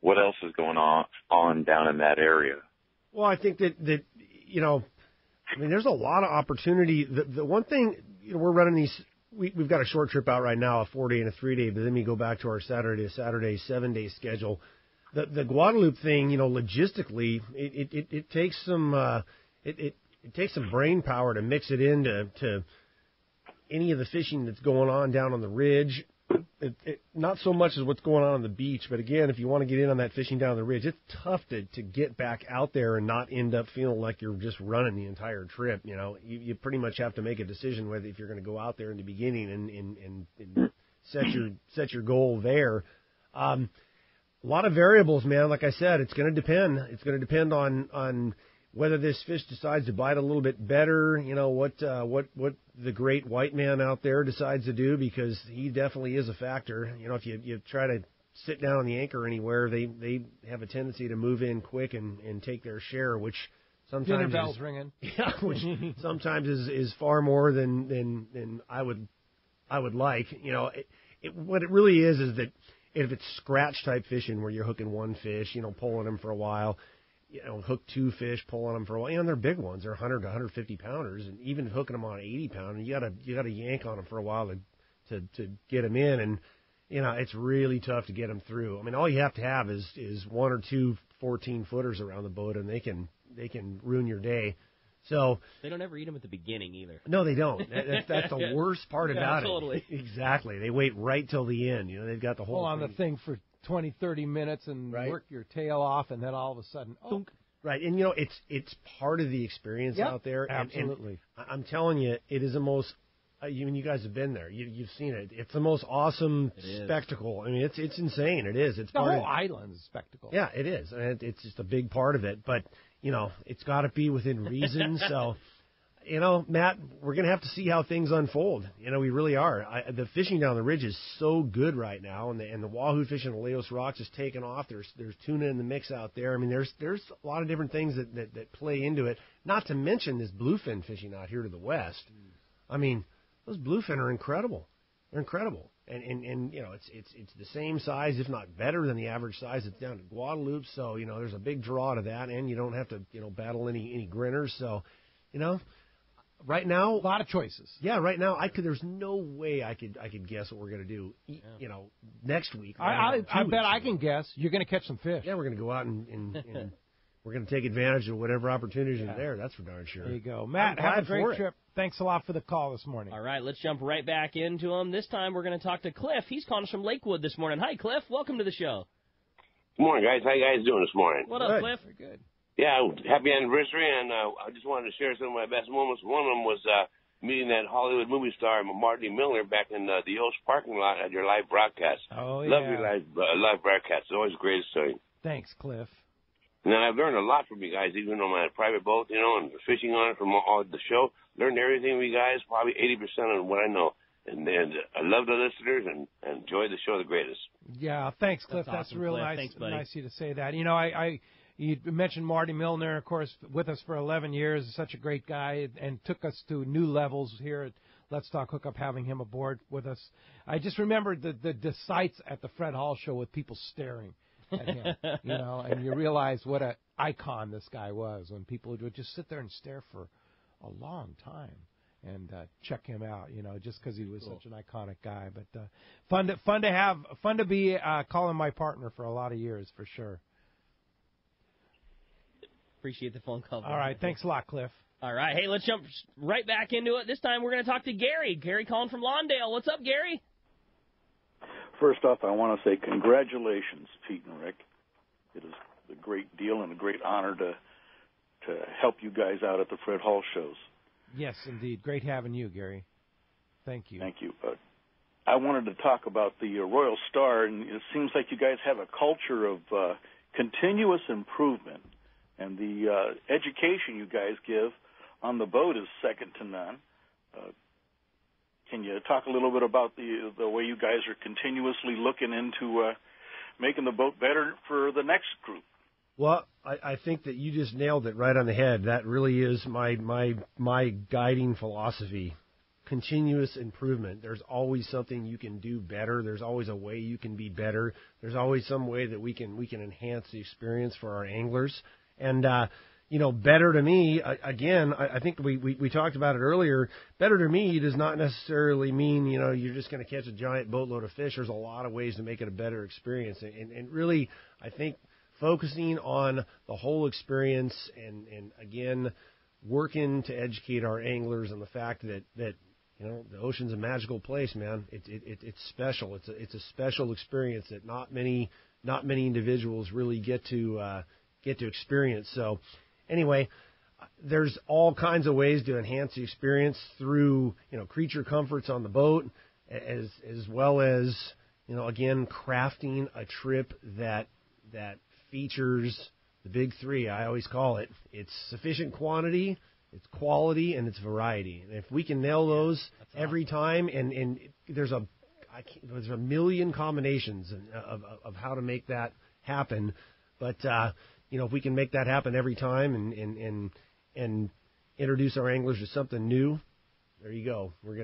What else is going on down in that area? Well, I think that there's a lot of opportunity. The one thing, we're running these. We've got a short trip out right now, a 4-day and a 3-day, but then we go back to our Saturday 7-day schedule. The Guadalupe thing, logistically, it takes some it takes some brain power to mix it into any of the fishing that's going on down on the ridge. Not so much as what's going on the beach, but again, if you want to get in on that fishing down the ridge, it's tough to get back out there and not end up feeling like you're just running the entire trip. You pretty much have to make a decision whether if you're going to go out there in the beginning and set your goal there. A lot of variables, man. Like I said, it's going to depend. It's going to depend on whether this fish decides to bite a little bit better, what the great white man out there decides to do, because he definitely is a factor. If you try to sit down on the anchor anywhere, they have a tendency to move in quick and take their share, which sometimes dinner bells ringing. Yeah, which sometimes is far more than I would like. What it really is that if it's scratch type fishing where you're hooking one fish, pulling them for a while. Hook 2 fish, pull on them for a while. They're big ones. They're 100 to 150 pounders, and even hooking them on 80 pounder, you gotta yank on them for a while to get them in, and it's really tough to get them through. I mean, all you have to have is 1 or 2 14-footers around the boat, and they can ruin your day. So they don't ever eat them at the beginning either. No, they don't. That's the worst part about totally. it. Exactly. They wait right till the end. They've got the whole pull on the thing for 20, 30 minutes and work your tail off, and then all of a sudden, Right, and it's part of the experience out there. Absolutely. And I'm telling you, it is the most. You guys have been there. You've seen it. It's the most awesome spectacle. I mean, it's insane. It is. It's the whole island's a spectacle. Yeah, it is, and it's just a big part of it. But it's got to be within reason. So. Matt, we're going to have to see how things unfold. We really are. The fishing down the ridge is so good right now, and the wahoo fishing on Leos Rocks is taking off. There's tuna in the mix out there. I mean, there's a lot of different things that play into it, not to mention this bluefin fishing out here to the west. I mean, those bluefin are incredible. They're incredible. And it's the same size, if not better than the average size that's down at Guadalupe. So, there's a big draw to that, and you don't have to, battle any grinners. So, right now, a lot of choices. Yeah, right now there's no way I could guess what we're going to do. Next week. I bet I can guess. You're going to catch some fish. Yeah, we're going to go out and we're going to take advantage of whatever opportunities are there. That's for darn sure. There you go, Matt. Have a great trip. Thanks a lot for the call this morning. All right, let's jump right back into him. This time we're going to talk to Cliff. He's calling us from Lakewood this morning. Hi, Cliff. Welcome to the show. Good morning, guys. How you guys doing this morning? What up, Cliff? Very good. Yeah, happy anniversary, and I just wanted to share some of my best moments. One of them was meeting that Hollywood movie star, Marty Miller, back in the Yost parking lot at your live broadcast. Oh, Love your live broadcast. It's always great to see. Thanks, Cliff. And I've learned a lot from you guys, even on my private boat, and fishing on it from all the show. Learned everything from you guys, probably 80% of what I know. And I love the listeners and enjoy the show the greatest. Yeah, thanks, Cliff. That's awesome, real Cliff. nice. Thanks, buddy. Nice of you to say that. You mentioned Marty Milner, of course, with us for 11 years. Such a great guy, and took us to new levels here at Let's Talk Hookup, having him aboard with us. I just remembered the sights at the Fred Hall show with people staring at him, and you realize what an icon this guy was when people would just sit there and stare for a long time and check him out, just because he was such an iconic guy. But fun to be calling my partner for a lot of years, for sure. Appreciate the phone call. All right. Thanks a lot, Cliff. All right. Hey, let's jump right back into it. This time we're going to talk to Gary. Gary calling from Lawndale. What's up, Gary? First off, I want to say congratulations, Pete and Rick. It is a great deal and a great honor to help you guys out at the Fred Hall shows. Yes, indeed. Great having you, Gary. Thank you. Thank you. I wanted to talk about the Royal Star, and it seems like you guys have a culture of continuous improvement. And the education you guys give on the boat is second to none. Can you talk a little bit about the way you guys are continuously looking into making the boat better for the next group? Well, I think that you just nailed it right on the head. That really is my guiding philosophy continuous improvement. There's always something you can do better. There's always a way you can be better. There's always some way that we can enhance the experience for our anglers. And better to me, again, I think we talked about it earlier. Better to me does not necessarily mean you're just going to catch a giant boatload of fish. There's a lot of ways to make it a better experience. And really, I think focusing on the whole experience and again, working to educate our anglers on the fact that the ocean's a magical place, man. It's special. It's a special experience that not many individuals really get to experience. So anyway, there's all kinds of ways to enhance the experience through creature comforts on the boat, as well as again, crafting a trip that features the big three. I always call it. It's sufficient quantity, it's quality, and it's variety. And if we can nail those every time, and there's a million combinations of how to make that happen. But if we can make that happen every time and introduce our anglers to something new, there you go. We're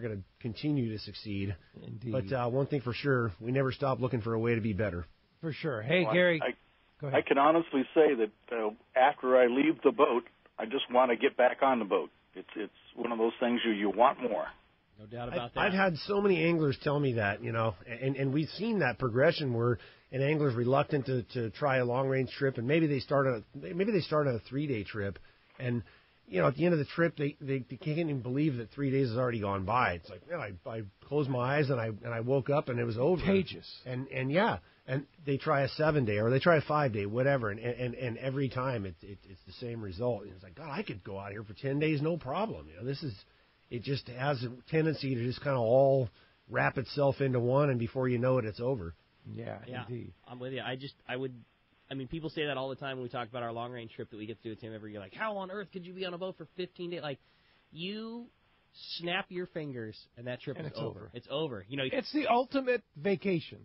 gonna continue to succeed. Indeed. But one thing for sure, we never stop looking for a way to be better. For sure. Hey, Gary. Go ahead. I can honestly say that after I leave the boat, I just want to get back on the boat. It's one of those things you want more. No doubt about that. I've had so many anglers tell me that, and we've seen that progression where an angler's reluctant to try a long range trip, and maybe they start on a 3-day trip, and at the end of the trip they can't even believe that 3 days has already gone by. It's like, man, I closed my eyes and I woke up and it was over. Contagious. And they try a 7-day or they try a 5-day, whatever, and every time it's the same result. And it's like, God, I could go out here for 10 days, no problem. It just has a tendency to just kind of all wrap itself into one, and before you know it, it's over. Yeah, indeed. I'm with you. People say that all the time when we talk about our long-range trip that we get to do with Tim every year. Like, how on earth could you be on a boat for 15 days? Like, you snap your fingers, and that trip is over. It's over. It's the ultimate vacation.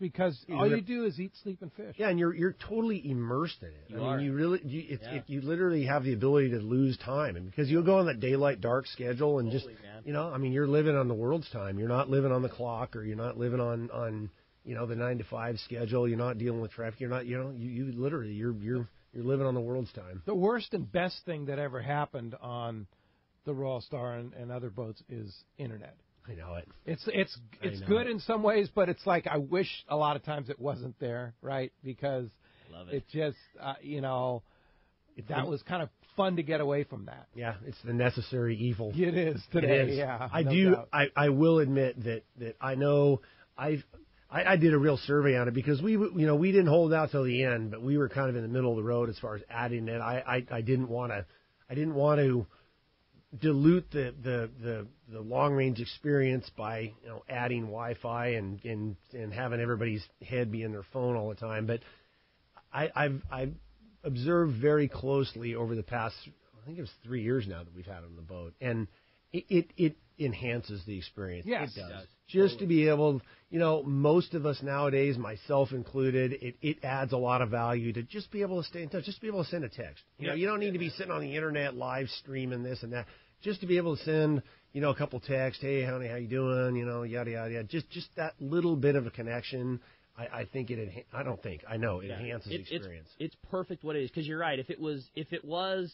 Because all you do is eat, sleep, and fish. Yeah, and you're totally immersed in it. You literally have the ability to lose time, and because you'll go on that daylight dark schedule and you're living on the world's time. You're not living on the clock, or you're not living on the 9 to 5 schedule. You're not dealing with traffic. You're not. You literally you're living on the world's time. The worst and best thing that ever happened on the Royal Star and other boats is internet. I know it. It's good in some ways, but it's like I wish a lot of times it wasn't there, right? Because it just that was kind of fun to get away from that. Yeah, it's the necessary evil. It is today. It is. Yeah, I will admit that I know I did a real survey on it because we didn't hold out till the end, but we were kind of in the middle of the road as far as adding it. I didn't want to dilute the long range experience by adding Wi-Fi and having everybody's head be in their phone all the time. But I've observed very closely over the past, I think it was 3 years now that we've had on the boat, and it enhances the experience. Yes, it does. Just to be able, most of us nowadays, myself included, it adds a lot of value to just be able to stay in touch, just to be able to send a text. You don't need to be sitting on the internet live streaming this and that. Just to be able to send, a couple texts, hey, honey, how you doing? Yada, yada, yada. Just that little bit of a connection, I know it enhances the experience. It's perfect what it is, because you're right. If it was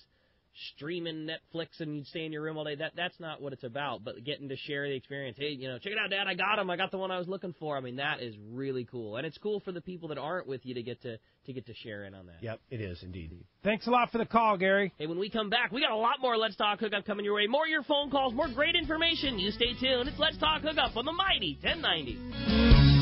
streaming Netflix and you'd stay in your room all day, that's not what it's about. But getting to share the experience, hey, check it out, Dad, I got him. I got the one I was looking for. That is really cool, and it's cool for the people that aren't with you to get to share in on that. Yep, it is indeed. Thanks a lot for the call, Gary. Hey, when we come back, we got a lot more Let's Talk Hookup coming your way. More of your phone calls, more great information. You stay tuned. It's Let's Talk Hookup on the mighty 1090.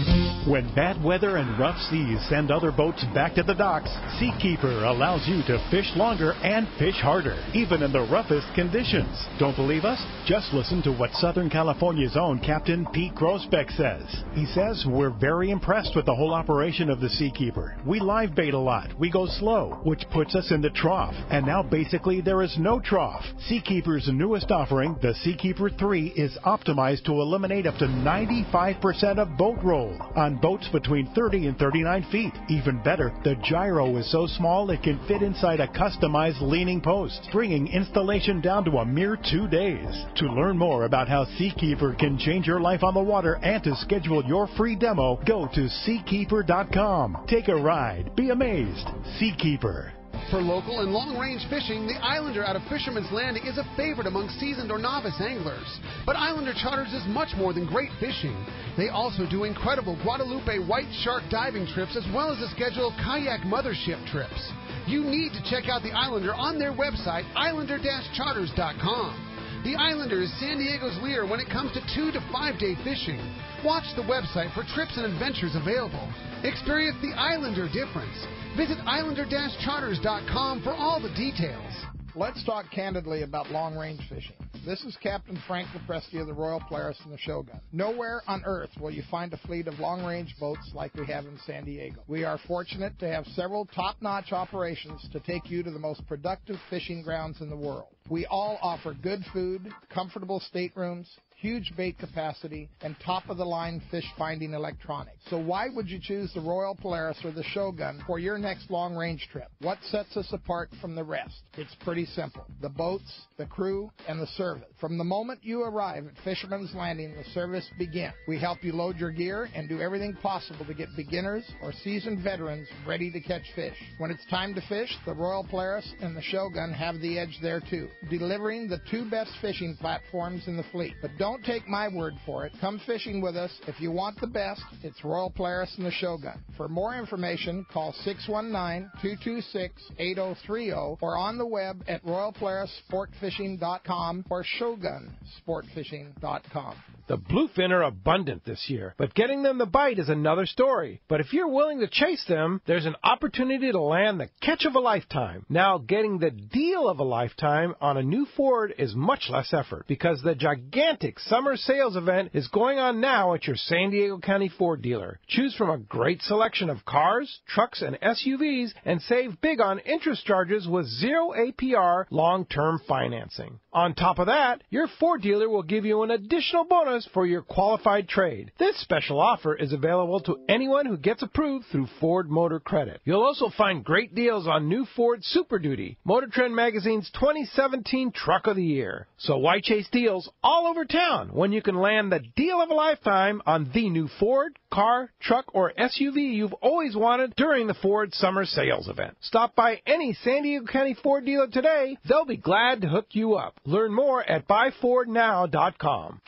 When bad weather and rough seas send other boats back to the docks, Seakeeper allows you to fish longer and fish harder, even in the roughest conditions. Don't believe us? Just listen to what Southern California's own Captain Pete Grosbeck says. He says, we're very impressed with the whole operation of the Seakeeper. We live bait a lot. We go slow, which puts us in the trough. And now basically there is no trough. Seakeeper's newest offering, the Seakeeper 3, is optimized to eliminate up to 95% of boat roll. On on boats between 30 and 39 feet. Even better, the gyro is so small it can fit inside a customized leaning post, bringing installation down to a mere 2 days. To learn more about how Seakeeper can change your life on the water and to schedule your free demo, go to Seakeeper.com. Take a ride. Be amazed. Seakeeper. For local and long-range fishing, the Islander out of Fisherman's Landing is a favorite among seasoned or novice anglers. But Islander Charters is much more than great fishing. They also do incredible Guadalupe white shark diving trips as well as a schedule of kayak mothership trips. You need to check out the Islander on their website, islander-charters.com. The Islander is San Diego's leader when it comes to 2 to 5 day fishing. Watch the website for trips and adventures available. Experience the Islander difference. Visit islander-charters.com for all the details. Let's talk candidly about long-range fishing. This is Captain Frank Lepresti of the Royal Polaris and the Shogun. Nowhere on Earth will you find a fleet of long-range boats like we have in San Diego. We are fortunate to have several top-notch operations to take you to the most productive fishing grounds in the world. We all offer good food, comfortable staterooms, huge bait capacity, and top-of-the-line fish-finding electronics. So why would you choose the Royal Polaris or the Shogun for your next long-range trip? What sets us apart from the rest? It's pretty simple. The boats, the crew, and the service. From the moment you arrive at Fisherman's Landing, the service begins. We help you load your gear and do everything possible to get beginners or seasoned veterans ready to catch fish. When it's time to fish, the Royal Polaris and the Shogun have the edge there too, delivering the 2 best fishing platforms in the fleet. But don't take my word for it. Come fishing with us. If you want the best, it's Royal Polaris and the Shogun. For more information, call 619-226-8030 or on the web at royalpolarissportfishing.com or shogunsportfishing.com. The bluefin are abundant this year, but getting them to bite is another story. But if you're willing to chase them, there's an opportunity to land the catch of a lifetime. Now, getting the deal of a lifetime on a new Ford is much less effort because the gigantic summer sales event is going on now at your San Diego County Ford dealer. Choose from a great selection of cars, trucks, and SUVs and save big on interest charges with 0 APR long-term financing. On top of that, your Ford dealer will give you an additional bonus for your qualified trade. This special offer is available to anyone who gets approved through Ford Motor Credit. You'll also find great deals on new Ford Super Duty, Motor Trend Magazine's 2017 Truck of the Year. So why chase deals all over town when you can land the deal of a lifetime on the new Ford, car, truck, or SUV you've always wanted during the Ford Summer Sales Event? Stop by any San Diego County Ford dealer today. They'll be glad to hook you up. Learn more at buyfordnow.com.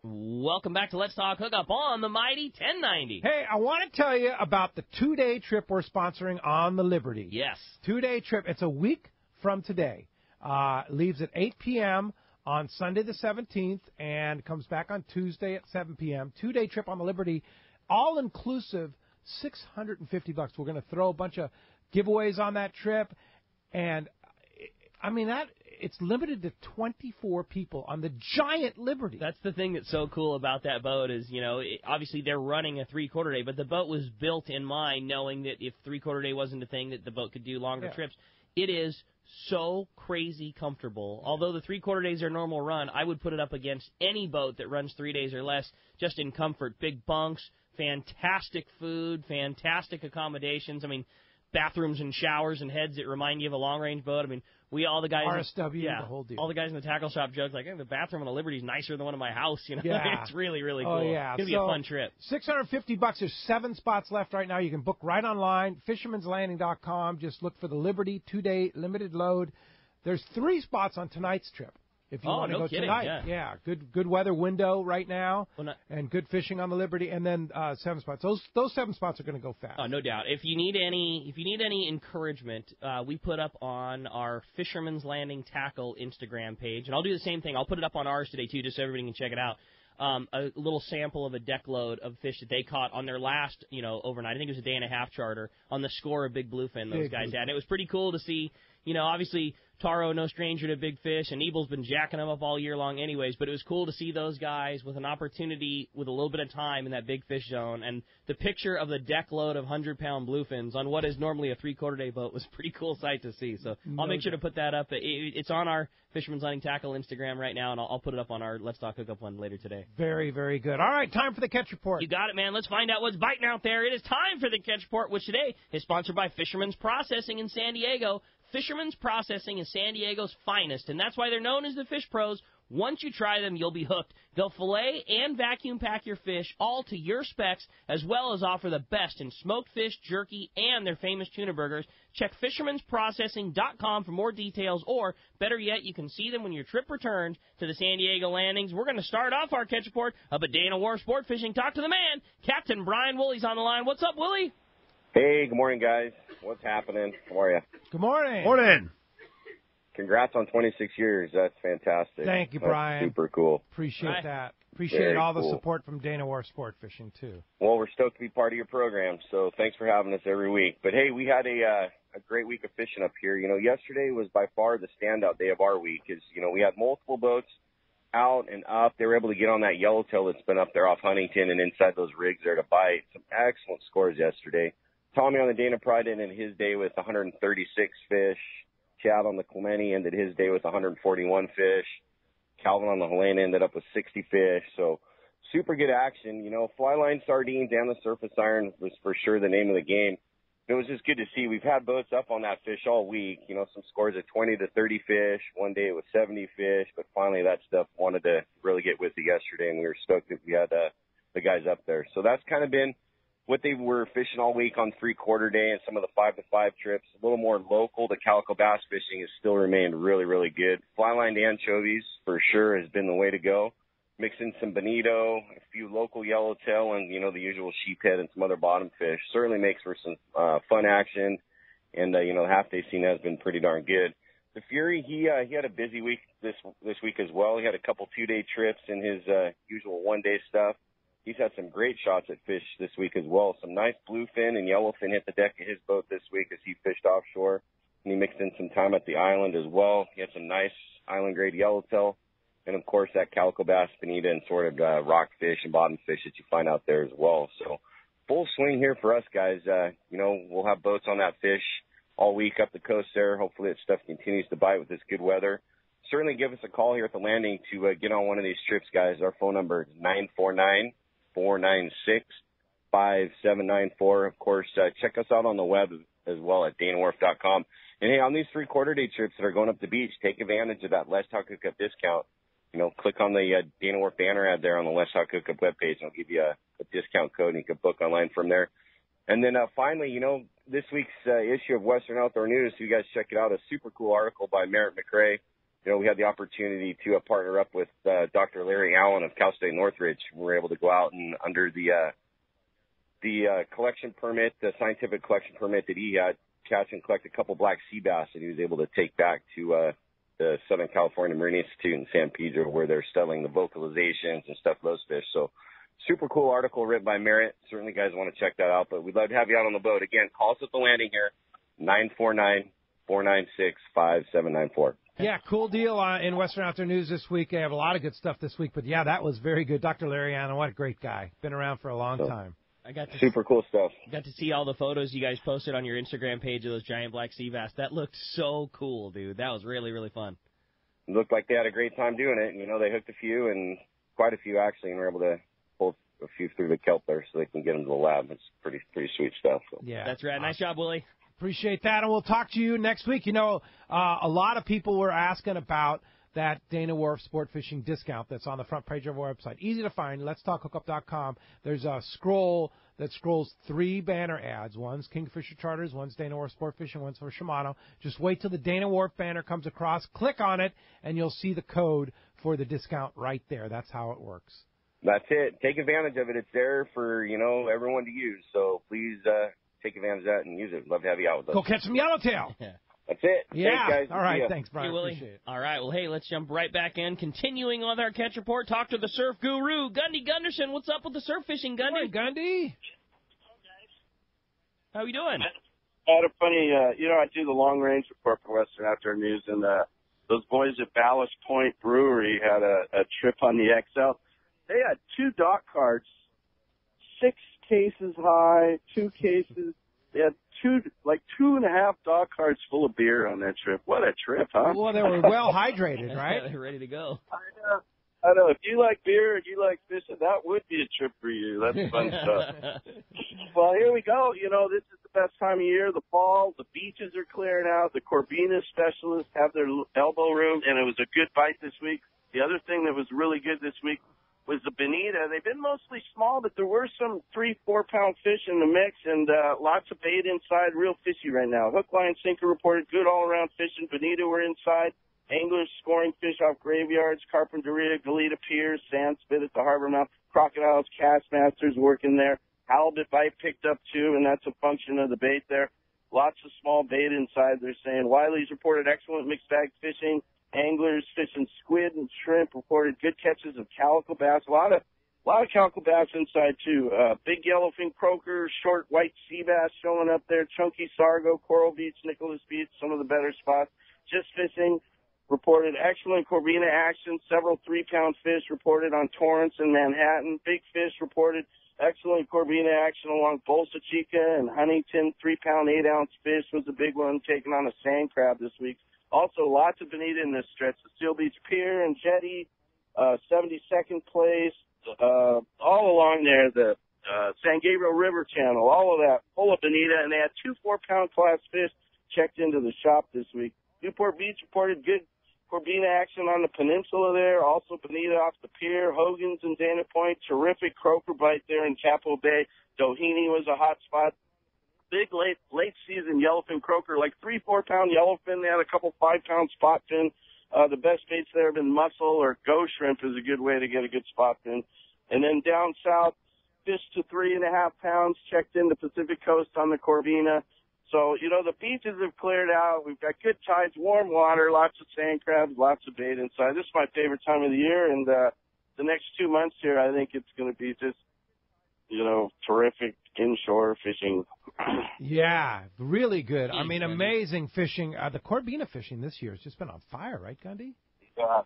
Welcome back to Let's Talk Hookup on the Mighty 1090. Hey, I want to tell you about the 2-day trip we're sponsoring on the Liberty. Yes. 2-day trip. It's a week from today. Leaves at 8 p.m. on Sunday the 17th and comes back on Tuesday at 7 p.m. 2-day trip on the Liberty, all inclusive, $650. We're going to throw a bunch of giveaways on that trip, and I mean it's limited to 24 people on the giant Liberty. That's the thing that's so cool about that boat is, obviously they're running a 3/4 day, but the boat was built in mind knowing that if 3/4 day wasn't a thing, that the boat could do longer trips. It is so crazy comfortable. Although the 3/4 days are normal run, I would put it up against any boat that runs 3 days or less just in comfort. Big bunks, fantastic food, fantastic accommodations. I mean, bathrooms and showers and heads that remind you of a long-range boat. I mean, all the guys... RSW, the whole deal. All the guys in the tackle shop jokes like, hey, the bathroom on the Liberty is nicer than one in my house. Yeah. It's really, really cool. Oh, yeah. It's going to be a fun trip. $650. There's 7 spots left right now. You can book right online, fishermanslanding.com. Just look for the Liberty 2-day limited load. There's 3 spots on tonight's trip. If you want to go tonight, good weather window right now, and good fishing on the Liberty, and then 7 spots. Those 7 spots are going to go fast. Oh, no doubt. If you need any encouragement, we put up on our Fisherman's Landing Tackle Instagram page, and I'll do the same thing. I'll put it up on ours today too, just so everybody can check it out. A little sample of a deck load of fish that they caught on their last, overnight. I think it was a day and a half charter on the score of big bluefin those guys had. And it was pretty cool to see. obviously Taro, no stranger to big fish, and Ebel's been jacking them up all year long anyways, but it was cool to see those guys with an opportunity with a little bit of time in that big fish zone. And the picture of the deck load of 100-pound bluefins on what is normally a three-quarter-day boat was a pretty cool sight to see. So I'll make sure to put that up. It's on our Fisherman's Hunting Tackle Instagram right now, and I'll put it up on our Let's Talk Hookup one later today. Very, very good. All right, time for the Catch Report. You got it, man. Let's find out what's biting out there. It is time for the Catch Report, which today is sponsored by Fisherman's Processing in San Diego. Fisherman's Processing is San Diego's finest, and that's why they're known as the Fish Pros. Once you try them, you'll be hooked. They'll fillet and vacuum pack your fish, all to your specs, as well as offer the best in smoked fish, jerky, and their famous tuna burgers. Check fishermansprocessing.com for more details, or, better yet, you can see them when your trip returns to the San Diego landings. We're going to start off our Catch Report up at Dana Wharf Sport Fishing. Talk to the man, Captain Brian Woolley's on the line. What's up, Willie? Hey, good morning, guys. What's happening? How are you? Good morning. Morning. Congrats on 26 years. That's fantastic. Thank you, That's Brian. super cool. Appreciate that. Appreciate Very all the cool. support from Dana Wharf Sport Fishing, too. Well, we're stoked to be part of your program, so thanks for having us every week. But, hey, we had a great week of fishing up here. Yesterday was by far the standout day of our week. We had multiple boats out and up. They were able to get on that yellowtail that's been up there off Huntington and inside those rigs there to bite. Some excellent scores yesterday. Tommy on the Dana Pride ended his day with 136 fish. Chad on the Clemente ended his day with 141 fish. Calvin on the Helena ended up with 60 fish. So super good action. Fly line sardines and the surface iron was for sure the name of the game. It was just good to see. We've had boats up on that fish all week. Some scores of 20 to 30 fish. One day it was 70 fish. But finally that stuff wanted to really get with it yesterday, and we were stoked that we had the guys up there. So that's kind of been what they were fishing all week on three-quarter day and some of the 5-to-5 trips. A little more local. The calico bass fishing has still remained really, really good. Fly-lined anchovies, for sure, has been the way to go. Mix in some bonito, a few local yellowtail, and, the usual sheephead and some other bottom fish. Certainly makes for some fun action, and, the half-day scene has been pretty darn good. The Fury, he had a busy week this week as well. He had a couple 2-day trips in his usual 1-day stuff. He's had some great shots at fish this week as well. Some nice bluefin and yellowfin hit the deck of his boat this week as he fished offshore. And he mixed in some time at the island as well. He had some nice island-grade yellowtail. And, of course, that calico bass, bonita, and sort of rockfish and bottom fish that you find out there as well. So full swing here for us, guys. We'll have boats on that fish all week up the coast there. Hopefully that stuff continues to bite with this good weather. Certainly give us a call here at the landing to get on one of these trips, guys. Our phone number is 949-496-5794. Of course, check us out on the web as well at danawharf.com. And, hey, on these three-quarter-day trips that are going up the beach, take advantage of that Let's Talk Hookup discount. Click on the Dana Wharf banner ad there on the Let's Talk Hookup webpage, and I'll give you a discount code, and you can book online from there. And then finally, this week's issue of Western Outdoor News, so you guys check it out, a super cool article by Merritt McRae. We had the opportunity to partner up with Dr. Larry Allen of Cal State Northridge. We were able to go out and under the collection permit, the scientific collection permit that he had, catch and collect a couple black sea bass that he was able to take back to the Southern California Marine Institute in San Pedro, where they're studying the vocalizations and stuff for those fish. So super cool article written by Merritt. Certainly guys want to check that out, but we'd love to have you out on the boat. Again, call us at the landing here, 949-496-5794. Yeah, cool deal in Western Outdoor News this week. They have a lot of good stuff this week, but, yeah, that was very good. Dr. Larry Allen, what a great guy. Been around for a long time. I got to super cool stuff. Got to see all the photos you guys posted on your Instagram page of those giant black sea bass. That looked so cool, dude. That was really, really fun. It looked like they had a great time doing it. They hooked a few, and quite a few actually, and were able to pull a few through the kelp there so they can get them to the lab. It's pretty sweet stuff. So. Yeah, that's right. Nice job, Willie. Appreciate that, and we'll talk to you next week. A lot of people were asking about that Dana Wharf Sport Fishing discount that's on the front page of our website. Easy to find, letstalkhookup.com. There's a scroll that scrolls 3 banner ads. One's Kingfisher Charters, one's Dana Wharf Sport Fishing, one's for Shimano. Just wait till the Dana Wharf banner comes across, click on it, and you'll see the code for the discount right there. That's how it works. That's it. Take advantage of it. It's there for, everyone to use. So please take advantage of that and use it. Love to have you out with us. Go catch some yellowtail. That's it. Yeah. Thanks, guys. All right. Thanks, Brian. Hey, Willie. Appreciate it. All right. Well, hey, let's jump right back in. Continuing on our catch report, talk to the surf guru, Gundy Gunderson. What's up with the surf fishing, Gundy? Hey, Gundy. How you doing? I had a funny, I do the long range report for Western Outdoor News, and those boys at Ballast Point Brewery had a trip on the XL. They had 2 dock carts, 6 cases high, 2 cases. They had 2.5 dock carts full of beer on that trip. What a trip, huh? Well, they were well hydrated, right? They're ready to go. I know. If you like beer and you like fishing, that would be a trip for you. That's fun stuff. Well, here we go. This is the best time of year, the fall. The beaches are clearing out. The Corbina specialists have their elbow room, and it was a good bite this week. The other thing that was really good this week was the bonita. They've been mostly small, but there were some 3-4 pound fish in the mix, and lots of bait inside, real fishy right now. Hook, line, sinker reported good all-around fishing. Bonita were inside. Anglers scoring fish off graveyards, Carpinteria, Goleta Piers, sand spit at the harbor mouth, crocodiles, castmasters working there. Halibut bite picked up too, and that's a function of the bait there. Lots of small bait inside, they're saying. Wiley's reported excellent mixed bag fishing. Anglers fishing squid and shrimp reported good catches of calico bass. A lot of calico bass inside too. Big yellowfin croaker, short white sea bass showing up there. Chunky sargo, Coral Beach, Nicholas Beach, some of the better spots. Just fishing. Reported excellent Corbina action. Several 3-pound fish reported on Torrance and Manhattan. Big fish reported excellent Corbina action along Bolsa Chica and Huntington. 3-pound, 8-ounce fish was a big one taking on a sand crab this week. Also, lots of bonita in this stretch. The Steel Beach Pier and Jetty, 72nd place, all along there, the San Gabriel River Channel, all of that, full of bonita. And they had 2 4-pound class fish checked into the shop this week. Newport Beach reported good Corbina action on the peninsula there. Also bonita off the pier. Hogan's and Dana Point. Terrific croaker bite there in Capitol Bay. Doheny was a hot spot. Big late season yellowfin croaker, like 3-4 pound yellowfin. They had a couple 5-pound spot fin. The best baits there have been mussel or go shrimp is a good way to get a good spot fin. And then down south, fish to 3.5 pounds checked in the Pacific Coast on the Corbina. So, the beaches have cleared out. We've got good tides, warm water, lots of sand crabs, lots of bait inside. This is my favorite time of the year, and the next 2 months here, I think it's going to be just, terrific inshore fishing. Yeah, really good. I mean, amazing fishing. The Corbina fishing this year has just been on fire, right, Gundy? Yeah.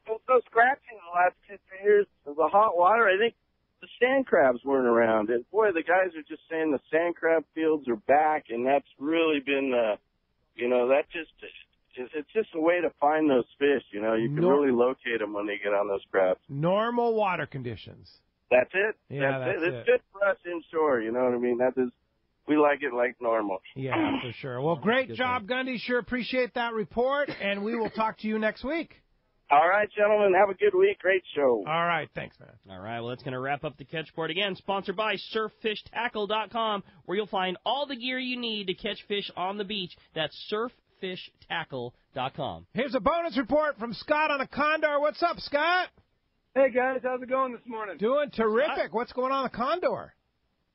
It's so scratching the last 2-3 years of the hot water. I think the sand crabs weren't around, and boy, the guys are just saying the sand crab fields are back, and that's really been, it's just a way to find those fish. You can really locate them when they get on those crabs. Normal water conditions. That's it. Yeah, that's it. It's good for us inshore. You know what I mean? We like it like normal. Yeah, for sure. Well, great job, Gundy. Sure appreciate that report, and we will talk to you next week. All right, gentlemen. Have a good week. Great show. All right. Thanks, man. All right. Well, that's going to wrap up the Catch Report again, sponsored by SurfFishTackle.com, where you'll find all the gear you need to catch fish on the beach. That's SurfFishTackle.com. Here's a bonus report from Scott on a Condor. What's up, Scott? Hey, guys. How's it going this morning? Doing terrific. What's going on a Condor?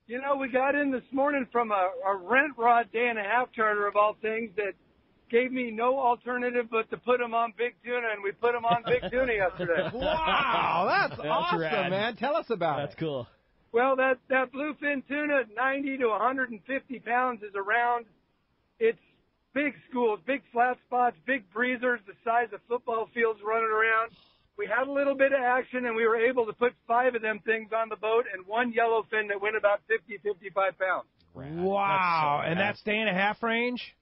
We got in this morning from a rent rod day-and-a-half charter of all things that gave me no alternative but to put them on big tuna, and we put them on big tuna yesterday. Wow, that's awesome, rad. Man. Tell us about it. That's cool. Well, that bluefin tuna, 90 to 150 pounds, is around. It's big schools, big flat spots, big breezers the size of football fields running around. We had a little bit of action, and we were able to put 5 of them things on the boat and 1 yellowfin that went about 50, 55 pounds. Wow, and that's day-and-a-half range?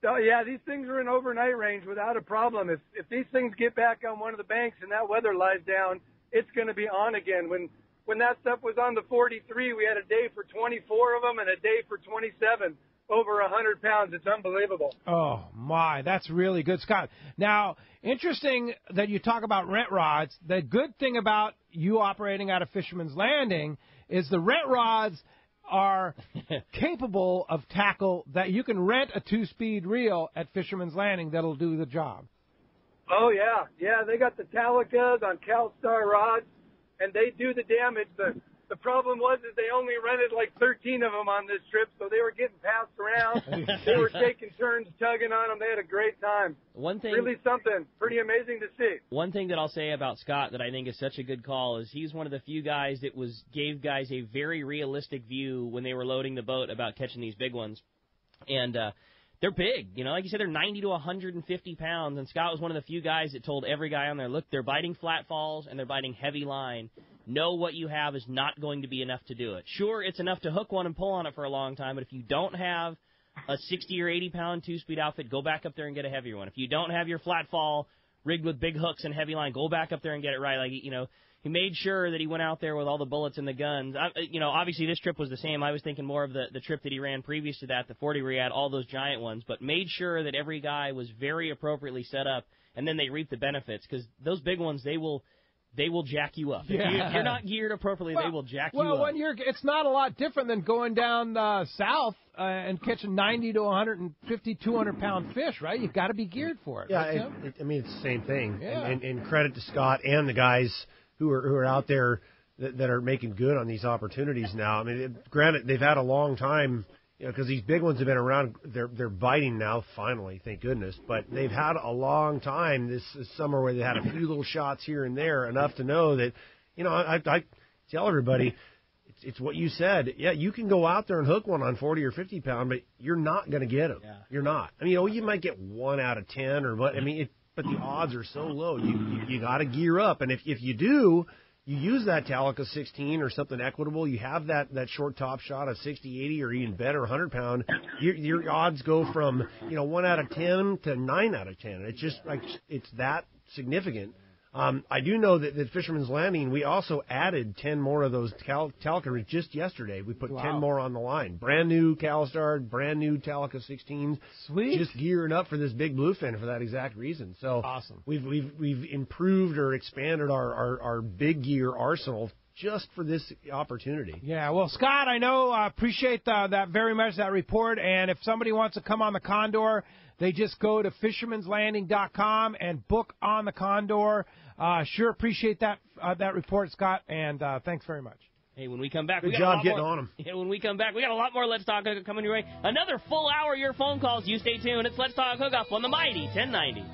Oh, yeah, these things are in overnight range without a problem. If these things get back on one of the banks and that weather lies down, it's going to be on again. When that stuff was on the 43, we had a day for 24 of them and a day for 27. Over 100 pounds. It's unbelievable. Oh, my. That's really good, Scott. Now, interesting that you talk about rent rods. The good thing about you operating out of Fisherman's Landing is the rent rods are capable of tackle that you can rent a 2-speed reel at Fisherman's Landing that'll do the job. Oh, yeah. Yeah, they got the Talicas on CalStar rods, and they do the damage. The problem was is they only rented like 13 of them on this trip, so they were getting passed around. They were taking turns tugging on them. They had a great time. One thing, really something pretty amazing to see. One thing that I'll say about Scott that I think is such a good call is he's one of the few guys that gave guys a very realistic view when they were loading the boat about catching these big ones. And they're big. You know, like you said, they're 90 to 150 pounds. And Scott was one of the few guys that told every guy on there, look, they're biting flat falls and they're biting heavy line. Know what you have is not going to be enough to do it. Sure, it's enough to hook one and pull on it for a long time, but if you don't have a 60 or 80-pound two-speed outfit, go back up there and get a heavier one. If you don't have your flat fall rigged with big hooks and heavy line, go back up there and get it right. Like, you know, he made sure that he went out there with all the bullets and the guns. You know, obviously this trip was the same. I was thinking more of the trip that he ran previous to that, the 40 where he had all those giant ones, but made sure that every guy was very appropriately set up, and then they reap the benefits, because those big ones, they will jack you up. Yeah. If you're not geared appropriately, they will jack you up. Well, it's not a lot different than going down south and catching 90 to 150, 200-pound fish, right? You've got to be geared for it. Yeah, right, I mean, it's the same thing. Yeah. And credit to Scott and the guys who are out there that are making good on these opportunities now. I mean, granted, they've had a long time, you know, because these big ones have been around. They're biting now, finally, thank goodness. But they've had a long time this summer where they had a few little shots here and there, enough to know that, you know, I tell everybody, it's what you said. Yeah, you can go out there and hook one on 40 or 50 pound, but you're not going to get them. Yeah. You're not. I mean, you know, you might get 1 out of 10 or what. I mean, but the odds are so low. You got to gear up, and if you do, you use that Talica 16 or something equitable. You have that short top shot of 60, 80, or even better, 100 pound. Your odds go from 1 out of 10 to 9 out of 10. It's just like it's that significant. I do know that Fisherman's Landing, we also added 10 more of those Talica just yesterday. We put 10 more on the line. Brand new Calistar, brand new Talica 16s. Sweet. Just gearing up for this big bluefin for that exact reason. So awesome. We've improved or expanded our big gear arsenal just for this opportunity. Yeah, well, Scott, I know, appreciate that very much, that report. And if somebody wants to come on the Condor, they just go to fishermanslanding.com and book on the Condor. Sure appreciate that report, Scott, and thanks very much. Hey, when we come back, Good we got job a lot getting more, on them. Yeah, when we come back, we got a lot more Let's Talk Hookup coming your way. Another full hour of your phone calls. You stay tuned. It's Let's Talk Hookup on the Mighty 1090.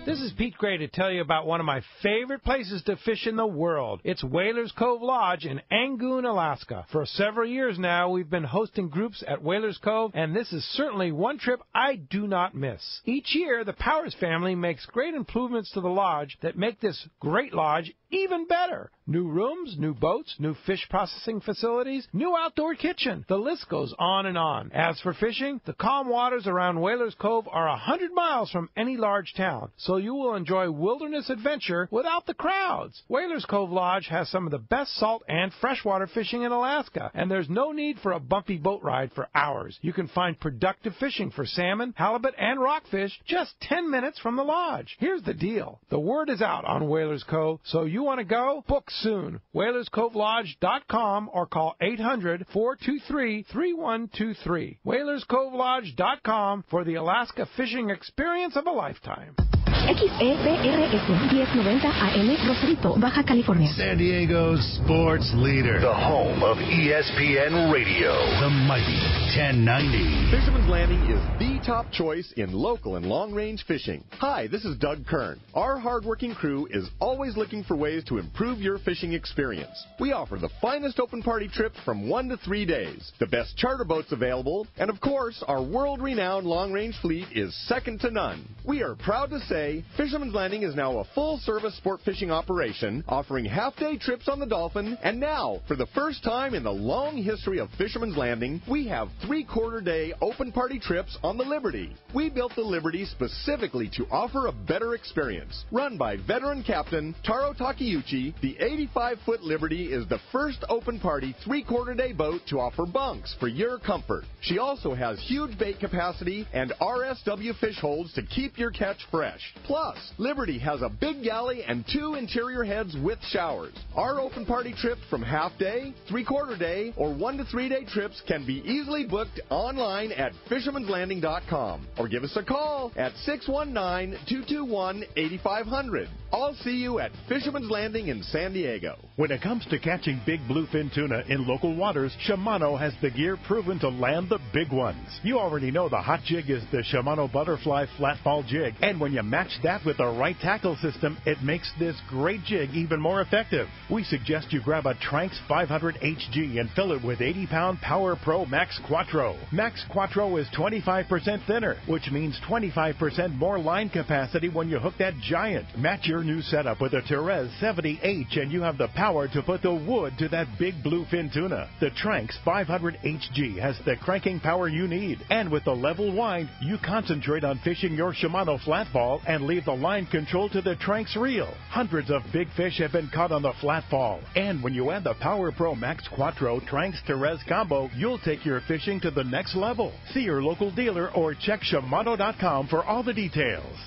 This is Pete Gray to tell you about one of my favorite places to fish in the world. It's Whalers Cove Lodge in Angoon, Alaska. For several years now, we've been hosting groups at Whalers Cove, and this is certainly one trip I do not miss. Each year, the Powers family makes great improvements to the lodge that make this great lodge even better. New rooms, new boats, new fish processing facilities, new outdoor kitchen. The list goes on and on. As for fishing, the calm waters around Whalers Cove are 100 miles from any large town, so you will enjoy wilderness adventure without the crowds. Whalers Cove Lodge has some of the best salt and freshwater fishing in Alaska, and there's no need for a bumpy boat ride for hours. You can find productive fishing for salmon, halibut, and rockfish just 10 minutes from the lodge. Here's the deal. The word is out on Whalers Cove, so you want to go? Book soon. WhalersCoveLodge.com or call 800-423-3123. WhalersCoveLodge.com for the Alaska fishing experience of a lifetime. XEPRS 1090 AM Rosarito, Baja California. San Diego's sports leader. The home of ESPN Radio. The mighty 1090. Fisherman's Landing is the top choice in local and long-range fishing. Hi, this is Doug Kern. Our hardworking crew is always looking for ways to improve your fishing experience. We offer the finest open party trips from 1 to 3 days, the best charter boats available, and of course, our world-renowned long-range fleet is second to none. We are proud to say Fisherman's Landing is now a full-service sport fishing operation, offering half-day trips on the Dolphin, and now, for the first time in the long history of Fisherman's Landing, we have 3/4-day open party trips on the Liberty. We built the Liberty specifically to offer a better experience. Run by veteran captain Taro Takeuchi, the 85-foot Liberty is the first open party 3/4-day boat to offer bunks for your comfort. She also has huge bait capacity and RSW fish holds to keep your catch fresh. Plus, Liberty has a big galley and 2 interior heads with showers. Our open party trips from half-day, 3/4-day, or 1 to 3 day trips can be easily booked online at fishermanslanding.com or give us a call at 619-221-8500. I'll see you at Fisherman's Landing in San Diego. When it comes to catching big bluefin tuna in local waters, Shimano has the gear proven to land the big ones. You already know the hot jig is the Shimano Butterfly Flatball Jig, and when you match that with the right tackle system, it makes this great jig even more effective. We suggest you grab a Tranx 500 HG and fill it with 80-pound Power Pro Max Quattro. Max Quattro is 25% thinner, which means 25% more line capacity when you hook that giant. Match your new setup with a Therese 70H and you have the power to put the wood to that big bluefin tuna. The Tranx 500 HG has the cranking power you need, and with the level wind, you concentrate on fishing your Shimano flatball and leave the line control to the Tranx reel. Hundreds of big fish have been caught on the flatball, and when you add the Power Pro Max Quattro Tranx Therese combo, you'll take your fishing to the next level. See your local dealer or check Shimano.com for all the details.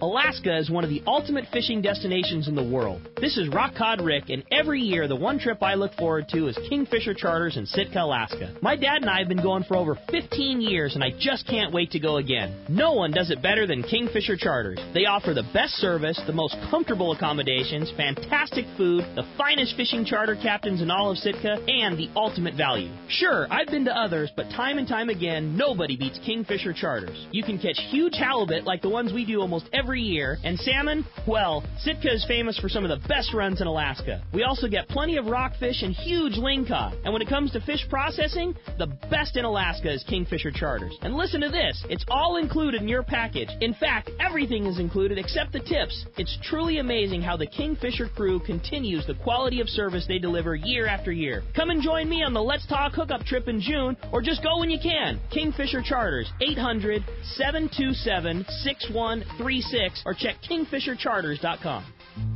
Alaska is one of the ultimate fishing destinations in the world. This is Rock Cod Rick, and every year the one trip I look forward to is Kingfisher Charters in Sitka, Alaska. My dad and I have been going for over 15 years, and I just can't wait to go again. No one does it better than Kingfisher Charters. They offer the best service, the most comfortable accommodations, fantastic food, the finest fishing charter captains in all of Sitka, and the ultimate value. Sure, I've been to others, but time and time again, nobody beats Kingfisher Charters. You can catch huge halibut like the ones we do almost every year, and salmon, well, Sitka is famous for some of the best runs in Alaska. We also get plenty of rockfish and huge lingcod. And when it comes to fish processing, the best in Alaska is Kingfisher Charters. And listen to this, it's all included in your package. In fact, everything is included except the tips. It's truly amazing how the Kingfisher crew continues the quality of service they deliver year after year. Come and join me on the Let's Talk Hookup trip in June, or just go when you can. Kingfisher Charters, 800-727-6136, or check kingfishercharters.com.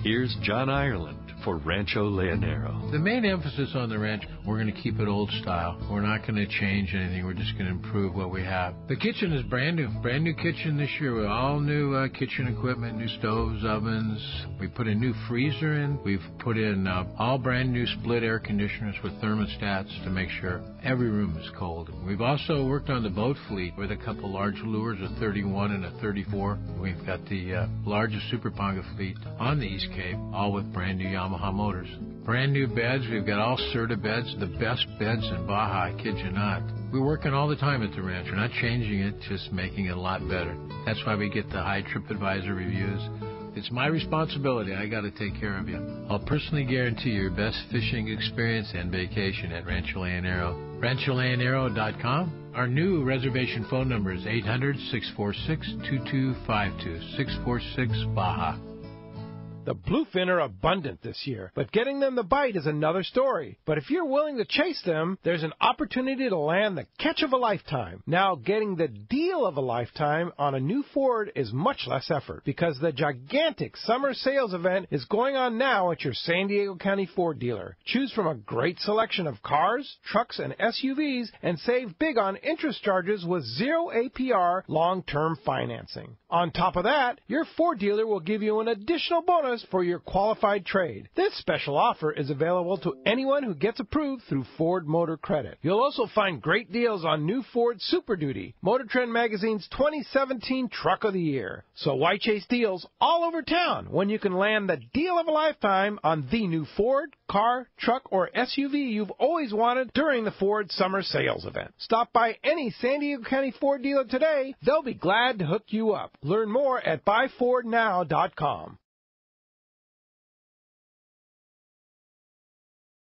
Here's John Ireland for Rancho Leonero. The main emphasis on the ranch, we're going to keep it old style. We're not going to change anything. We're just going to improve what we have. The kitchen is brand new kitchen this year with all new kitchen equipment, new stoves, ovens. We put a new freezer in. We've put in all brand new split air conditioners with thermostats to make sure every room is cold. We've also worked on the boat fleet with a couple large lures, a 31 and a 34. We've got the largest Super Ponga fleet on the East Cape, all with brand new Yamaha motors. Brand new beds. We've got all Serta beds, the best beds in Baja, I kid you not. We're working all the time at the ranch. We're not changing it, just making it a lot better. That's why we get the high TripAdvisor reviews. It's my responsibility. I got to take care of you. I'll personally guarantee your best fishing experience and vacation at Rancho Leonero. RanchoLeonero.com. Our new reservation phone number is 800-646-2252, 646 Baja. The bluefin are abundant this year, but getting them to bite is another story. But if you're willing to chase them, there's an opportunity to land the catch of a lifetime. Now, getting the deal of a lifetime on a new Ford is much less effort, because the gigantic summer sales event is going on now at your San Diego County Ford dealer. Choose from a great selection of cars, trucks, and SUVs, and save big on interest charges with 0 APR long-term financing. On top of that, your Ford dealer will give you an additional bonus for your qualified trade. This special offer is available to anyone who gets approved through Ford Motor Credit. You'll also find great deals on new Ford Super Duty, Motor Trend Magazine's 2017 Truck of the Year. So why chase deals all over town when you can land the deal of a lifetime on the new Ford, car, truck, or SUV you've always wanted during the Ford Summer Sales Event? Stop by any San Diego County Ford dealer today. They'll be glad to hook you up. Learn more at buyfordnow.com.